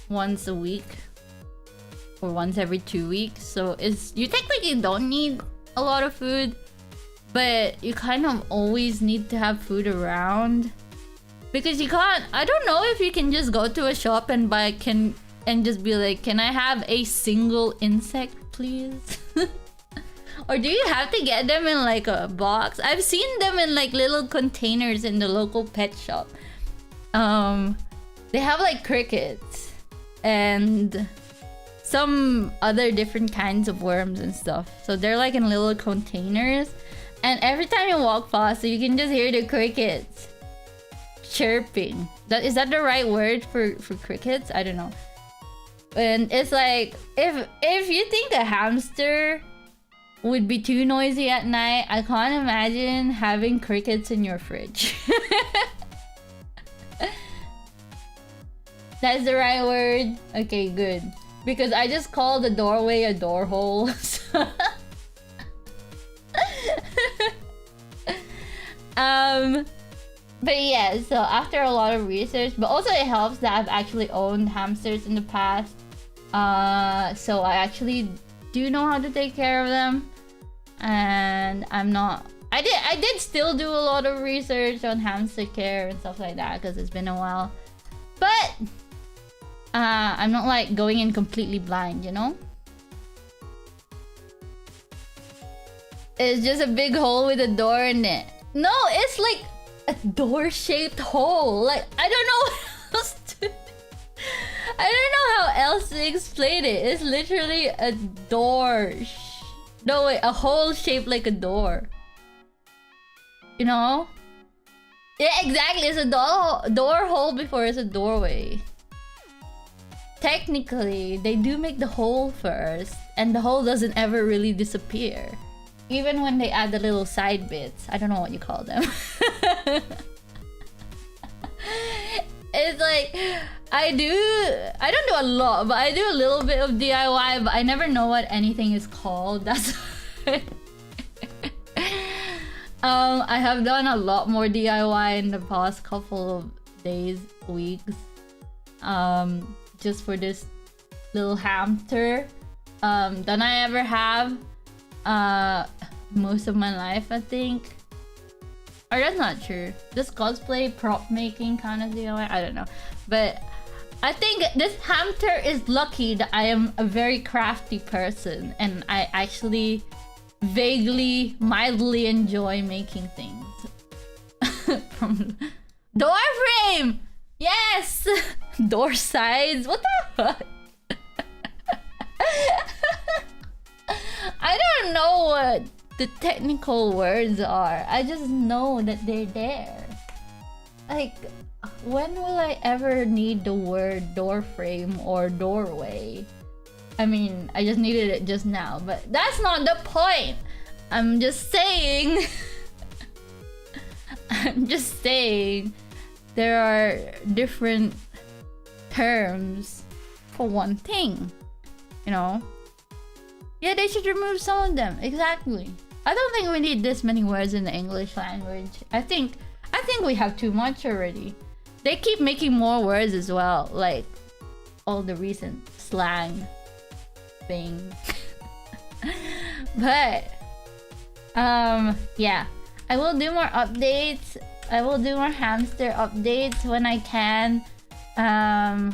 once a week or once every 2 weeks. So you technically don't need a lot of food, but you kind of always need to have food around, because you can't. I don't know if you can just go to a shop and and just be like, can I have a single insect, please? Or do you have to get them in like a box? I've seen them in like little containers in the local pet shop. They have like crickets and some other different kinds of worms and stuff. So they're like in little containers, and every time you walk past, you can just hear the crickets chirping. Is that the right word for crickets? I don't know. And it's like, if you think a hamster would be too noisy at night, I can't imagine having crickets in your fridge. That's the right word? Okay, good. Because I just call the doorway a door hole. But yeah, so after a lot of research, but also it helps that I've actually owned hamsters in the past. So I actually do know how to take care of them. And I did still do a lot of research on hamster care and stuff like that, because it's been a while. But I'm not like going in completely blind, you know? It's just a big hole with a door in it. No, it's like a door-shaped hole. Like, I don't know what else to... I don't know how else to explain it. It's literally a door. No, wait, a hole shaped like a door. You know? Yeah, exactly. It's a door hole before it's a doorway. Technically, they do make the hole first, and the hole doesn't ever really disappear. Even when they add the little side bits. I don't know what you call them. It's like, I don't do a lot, but I do a little bit of DIY, but I never know what anything is called. That's I have done a lot more DIY in the past couple of days, weeks. Just for this little hamster than I ever have most of my life, I think. Or that's not true. This cosplay prop making kind of DIY, I don't know. But I think this hamster is lucky that I am a very crafty person, and I actually vaguely, mildly enjoy making things. From door frame! Yes! Door sides? What the fuck? I don't know what the technical words are. I just know that they're there. Like, when will I ever need the word door frame or doorway? I mean, I just needed it just now, but that's not the point. I'm just saying. I'm just saying there are different terms for one thing, you know? Yeah, they should remove some of them. Exactly. I don't think we need this many words in the English language. I think we have too much already. They keep making more words as well, like all the recent slang thing. But yeah, I will do more updates. I will do more hamster updates when I can. I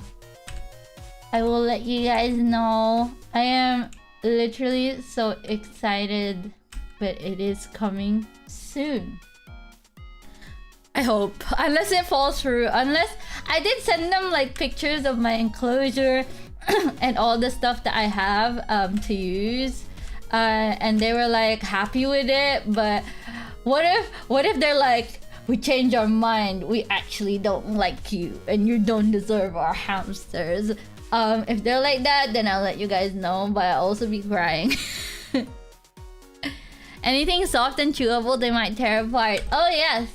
will let you guys know. I am literally so excited, but it is coming soon. I hope. Unless it falls through. Unless I did send them like pictures of my enclosure and all the stuff that I have to use. And they were like happy with it, but what if they're like, we change our mind, we actually don't like you and you don't deserve our hamsters. If they're like that, then I'll let you guys know, but I'll also be crying. Anything soft and chewable they might tear apart. Oh yes.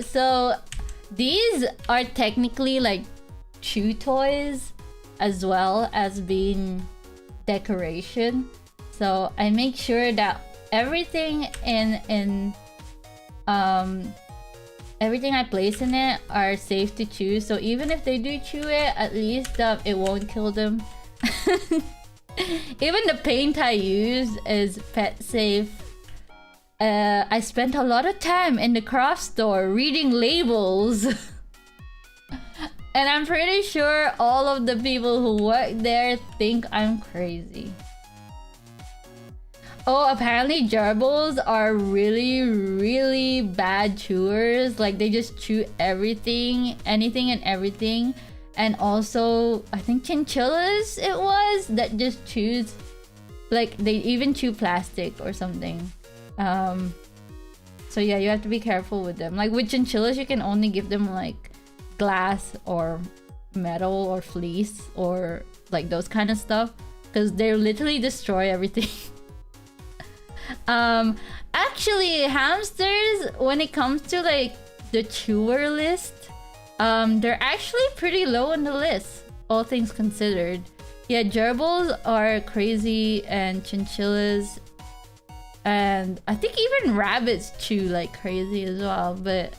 So these are technically like chew toys as well as being decoration. So I make sure that everything everything I place in it are safe to chew. So even if they do chew it, at least it won't kill them. Even the paint I use is pet safe. I spent a lot of time in the craft store reading labels. And I'm pretty sure all of the people who work there think I'm crazy. Oh, apparently gerbils are really, really bad chewers. Like, they just chew everything, anything and everything. And also, I think chinchillas it was that just chews, like, they even chew plastic or something. So yeah, you have to be careful with them. Like, with chinchillas, you can only give them, like, glass or metal or fleece or, like, those kind of stuff. Because they literally destroy everything. Actually, hamsters, when it comes to like the chewer list, they're actually pretty low on the list, all things considered. Yeah, gerbils are crazy, and chinchillas, and I think even rabbits chew like crazy as well. But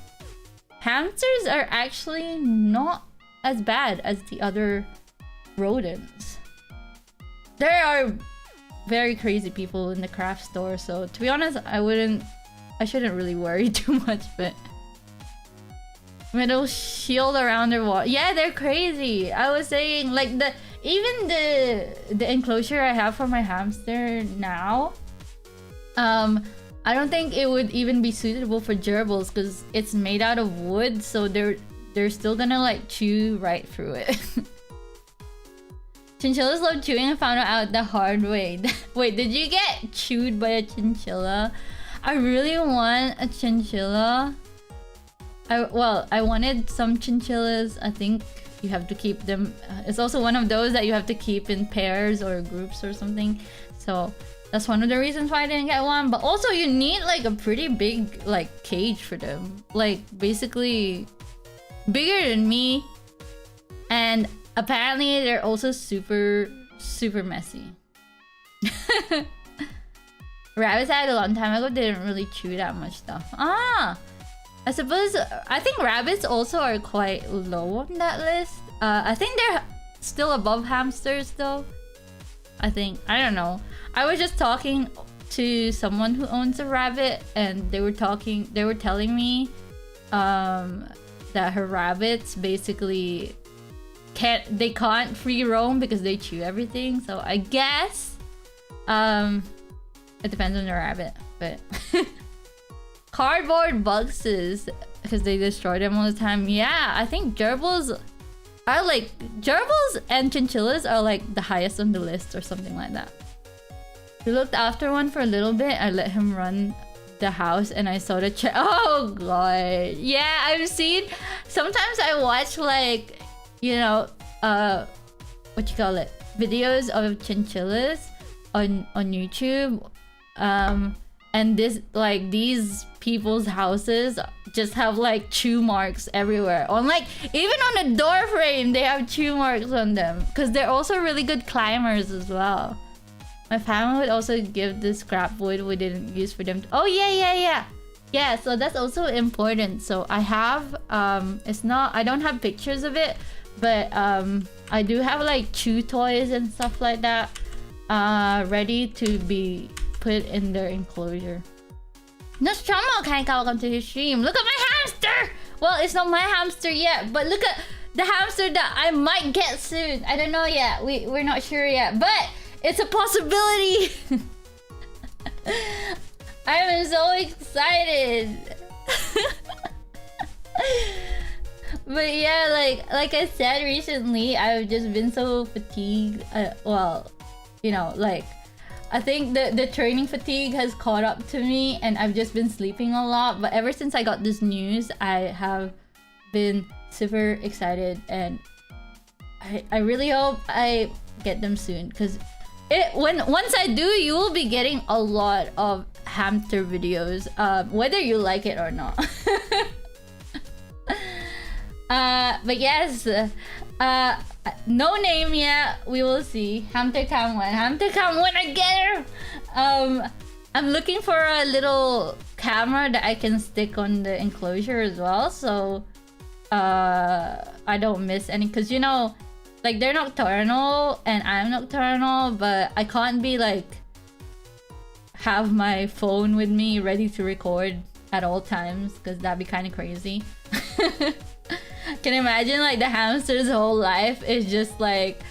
hamsters are actually not as bad as the other rodents. There are very crazy people in the craft store, so to be honest, I shouldn't really worry too much. But metal shield around their wall, yeah, they're crazy. I was saying, like, even the enclosure I have for my hamster now, I don't think it would even be suitable for gerbils because it's made out of wood, so they're still gonna like chew right through it. Chinchillas love chewing and found out the hard way. Wait, did you get chewed by a chinchilla? I really want a chinchilla. I wanted some chinchillas. I think you have to keep them. It's also one of those that you have to keep in pairs or groups or something. So that's one of the reasons why I didn't get one. But also you need like a pretty big like cage for them. Like basically bigger than me. And apparently they're also super, super messy. Rabbits I had a long time ago didn't really chew that much stuff. I suppose, I think rabbits also are quite low on that list. I think they're still above hamsters though. I don't know. I was just talking to someone who owns a rabbit, and they were telling me that her rabbits basically can't free roam because they chew everything. So I guess it depends on the rabbit, but cardboard boxes because they destroy them all the time. Yeah, I think gerbils and chinchillas are like the highest on the list or something like that. We looked after one for a little bit. I let him run the house and I saw the oh god. Yeah, I've seen, sometimes I watch like, you know, what you call it, videos of chinchillas on YouTube. and these people's houses just have like chew marks everywhere. On like even on the door frame, they have chew marks on them because they're also really good climbers as well. My family would also give the scrap wood we didn't use for them. Oh yeah. So that's also important. So I have I don't have pictures of it, but I do have like chew toys and stuff like that ready to be put in their enclosure. Nostromo, welcome to his stream. Look at my hamster! Well, it's not my hamster yet, but look at the hamster that I might get soon. I don't know yet. We're not sure yet, but it's a possibility. I'm so excited. But yeah, like I said recently, I've just been so fatigued. I think the training fatigue has caught up to me and I've just been sleeping a lot. But ever since I got this news, I have been super excited and I really hope I get them soon, because once I do, you will be getting a lot of hamster videos, whether you like it or not. But yes, no name yet. We will see. Hamster cam when I get her. I'm looking for a little camera that I can stick on the enclosure as well, so I don't miss any. Cause you know, like they're nocturnal and I'm nocturnal, but I can't be like have my phone with me ready to record at all times, cause that'd be kind of crazy. Can you imagine like the hamster's whole life is just like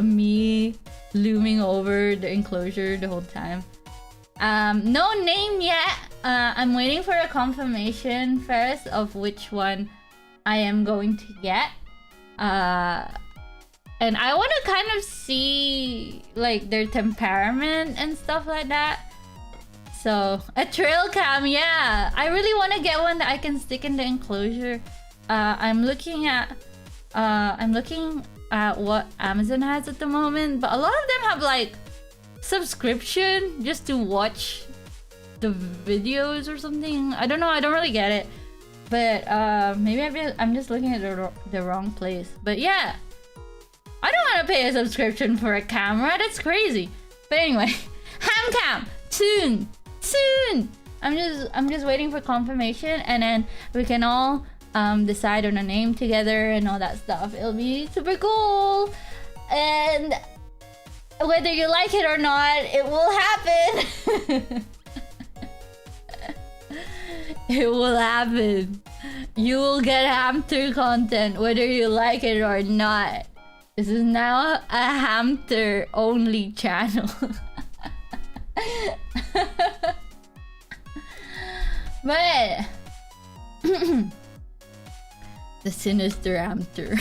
me looming over the enclosure the whole time. No name yet. I'm waiting for a confirmation first of which one I am going to get. And I want to kind of see like their temperament and stuff like that. So a trail cam, yeah. I really want to get one that I can stick in the enclosure. I'm looking at what Amazon has at the moment, but a lot of them have like subscription just to watch the videos or something. I don't know. I don't really get it, but maybe I'm just looking at the wrong place. But yeah, I don't want to pay a subscription for a camera. That's crazy. But anyway, ham cam soon. I'm just waiting for confirmation, and then we can all decide on a name together and all that stuff. It'll be super cool, and whether you like it or not, it will happen. It will happen. You will get hamster content whether you like it or not. This is now a hamster only channel. But the sinister hamster.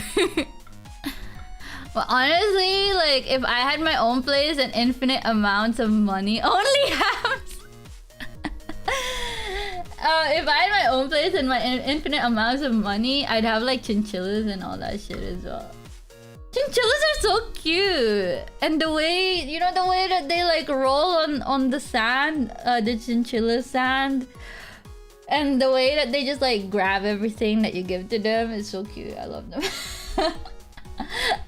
But honestly, like if I had my own place and infinite amounts of money, only hams. If I had my own place and my infinite amounts of money, I'd have like chinchillas and all that shit as well. Chinchillas are so cute, and the way that they like roll on the sand, the chinchilla sand, and the way that they just like grab everything that you give to them is so cute. I love them.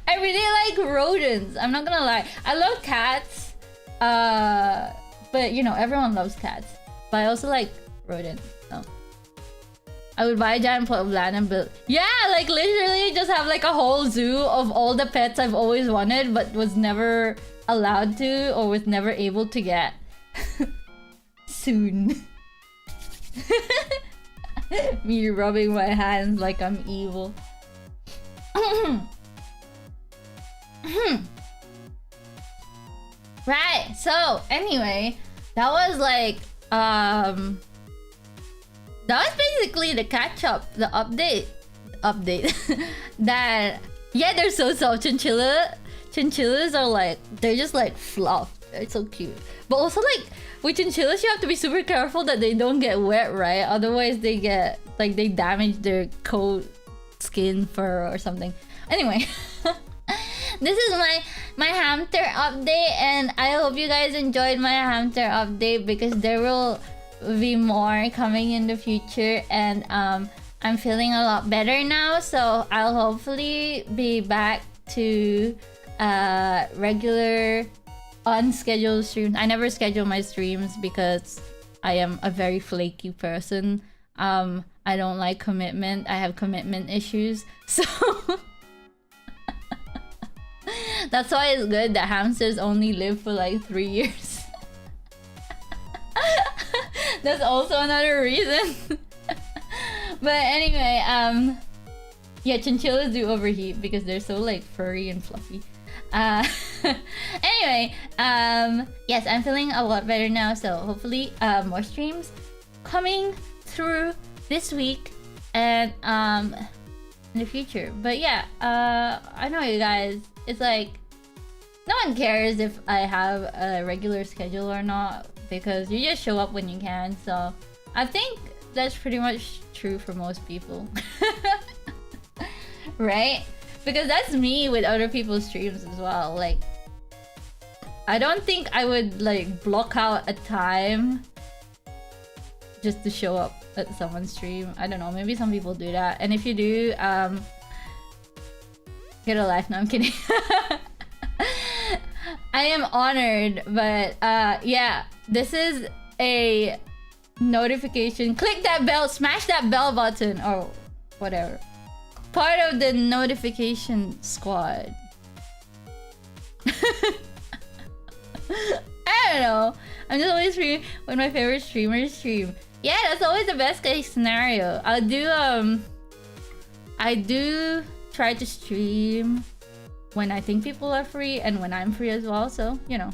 I really like rodents. I'm not gonna lie. I love cats, but you know everyone loves cats. But I also like rodents. So I would buy a giant plot of land and build. Yeah, like literally just have like a whole zoo of all the pets I've always wanted but was never allowed to or was never able to get. Soon. Me rubbing my hands like I'm evil. Right, so anyway, that was like that was basically the catch up, the update that yeah, they're so soft. Chinchillas are like, they're just like fluff. They're so cute. But also like with chinchillas you have to be super careful that they don't get wet, right? Otherwise they get like, they damage their coat, skin, fur or something. Anyway, This is my hamster update, and I hope you guys enjoyed my hamster update because there will be more coming in the future, and I'm feeling a lot better now, so I'll hopefully be back to regular unscheduled streams. I never schedule my streams because I am a very flaky person. I don't like commitment. I have commitment issues, so that's why it's good that hamsters only live for like 3 years. That's also another reason. But anyway, yeah, chinchillas do overheat because they're so like furry and fluffy. Anyway, yes, I'm feeling a lot better now, so hopefully more streams coming through this week and in the future. But yeah, I know you guys, it's like no one cares if I have a regular schedule or not because you just show up when you can. So I think that's pretty much true for most people. Right? Because that's me with other people's streams as well. Like, I don't think I would like block out a time just to show up at someone's stream. I don't know, maybe some people do that. And if you do, get a life. No, I'm kidding. I am honored, but yeah, this is a notification. Click that bell, smash that bell button or whatever. Part of the notification squad. I don't know. I'm just always streaming when my favorite streamers stream. Yeah, that's always the best case scenario. I do try to stream when I think people are free and when I'm free as well. So, you know,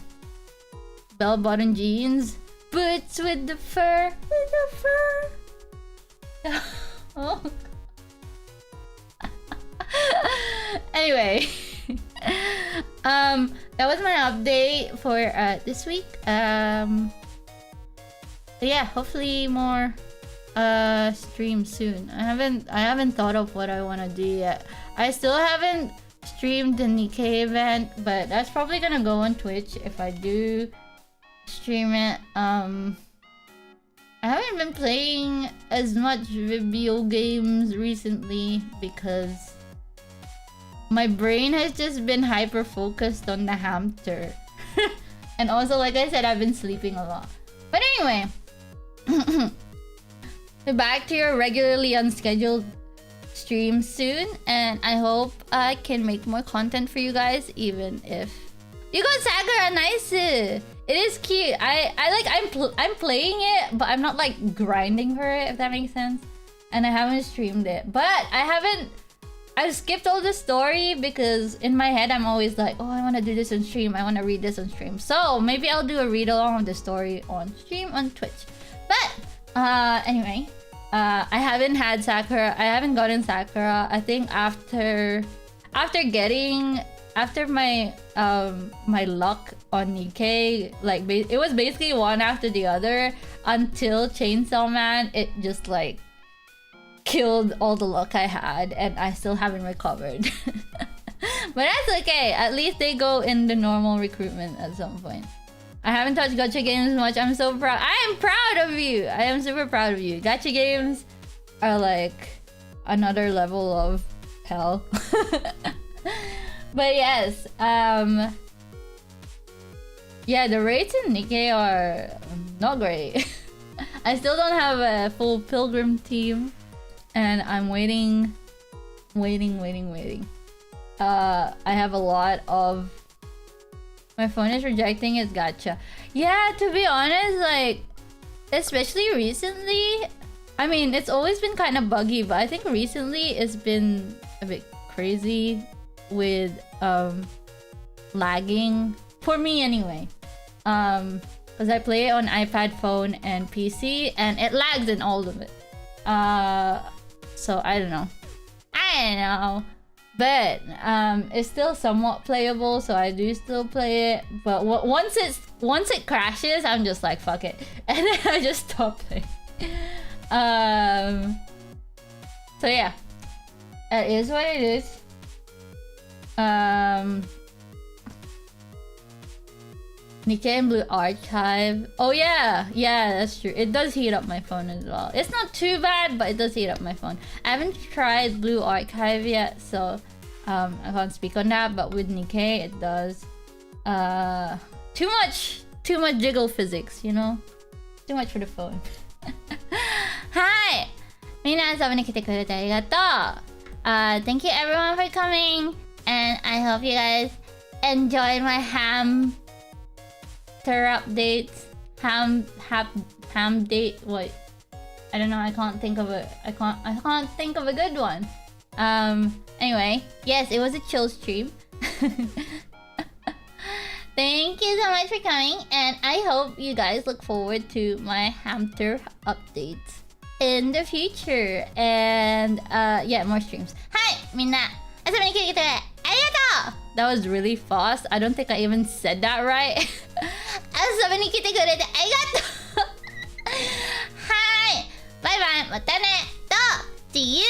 bell bottom jeans, boots with the fur, Oh. Anyway, that was my update for this week. Yeah, hopefully more streams soon. I haven't thought of what I want to do yet. I still haven't streamed the Nikkei event, but that's probably gonna go on Twitch if I do stream it. I haven't been playing as much video games recently because my brain has just been hyper focused on the hamster. And also, like I said, I've been sleeping a lot. But anyway, back to your regularly unscheduled stream soon, and I hope I can make more content for you guys, even if you got Sakura. Nice. It is cute. I'm playing it, but I'm not like grinding for it, if that makes sense. And I haven't streamed it, but I've skipped all the story because in my head I'm always like, oh, I want to do this on stream, I want to read this on stream. So maybe I'll do a read along of the story on stream on Twitch. But anyway, I haven't had Sakura. I haven't gotten Sakura. I think after my my luck on Nikkei, like it was basically one after the other until Chainsaw Man. It just like killed all the luck I had, and I still haven't recovered. But that's okay. At least they go in the normal recruitment at some point. I haven't touched gacha games much. I'm so proud. I am proud of you. I am super proud of you. Gacha games are like another level of hell. But yes, yeah, the rates in Nikkei are not great. I still don't have a full pilgrim team, and I'm waiting. I have a lot of... My phone is rejecting its gacha. Yeah, to be honest, like, especially recently, I mean, it's always been kind of buggy, but I think recently it's been a bit crazy with lagging, for me anyway. Because I play it on iPad, phone, and PC, and it lags in all of it. So I don't know. But it's still somewhat playable, so I do still play it. But once it crashes, I'm just like, fuck it, and then I just stop playing. So yeah, it is what it is. Nikkei and Blue Archive. Oh yeah, that's true. It does heat up my phone as well. It's not too bad, but it does heat up my phone. I haven't tried Blue Archive yet, so I can't speak on that. But with Nikkei, it does. Too much jiggle physics, you know? Too much for the phone. Hi! みんな遊びに来てくれてありがとう。Thank you everyone for coming, and I hope you guys enjoyed my hamster updates. Ham date. What? I don't know. I can't think of a good one. Anyway, yes, it was a chill stream. Thank you so much for coming, and I hope you guys look forward to my hamster updates in the future, and yeah, more streams. Hi, みんな遊びに来てくれてありがとう。That was really fast. I don't think I even said that right. 遊びに来てくれてありがとう。はい、バイバイ、またねと、See you.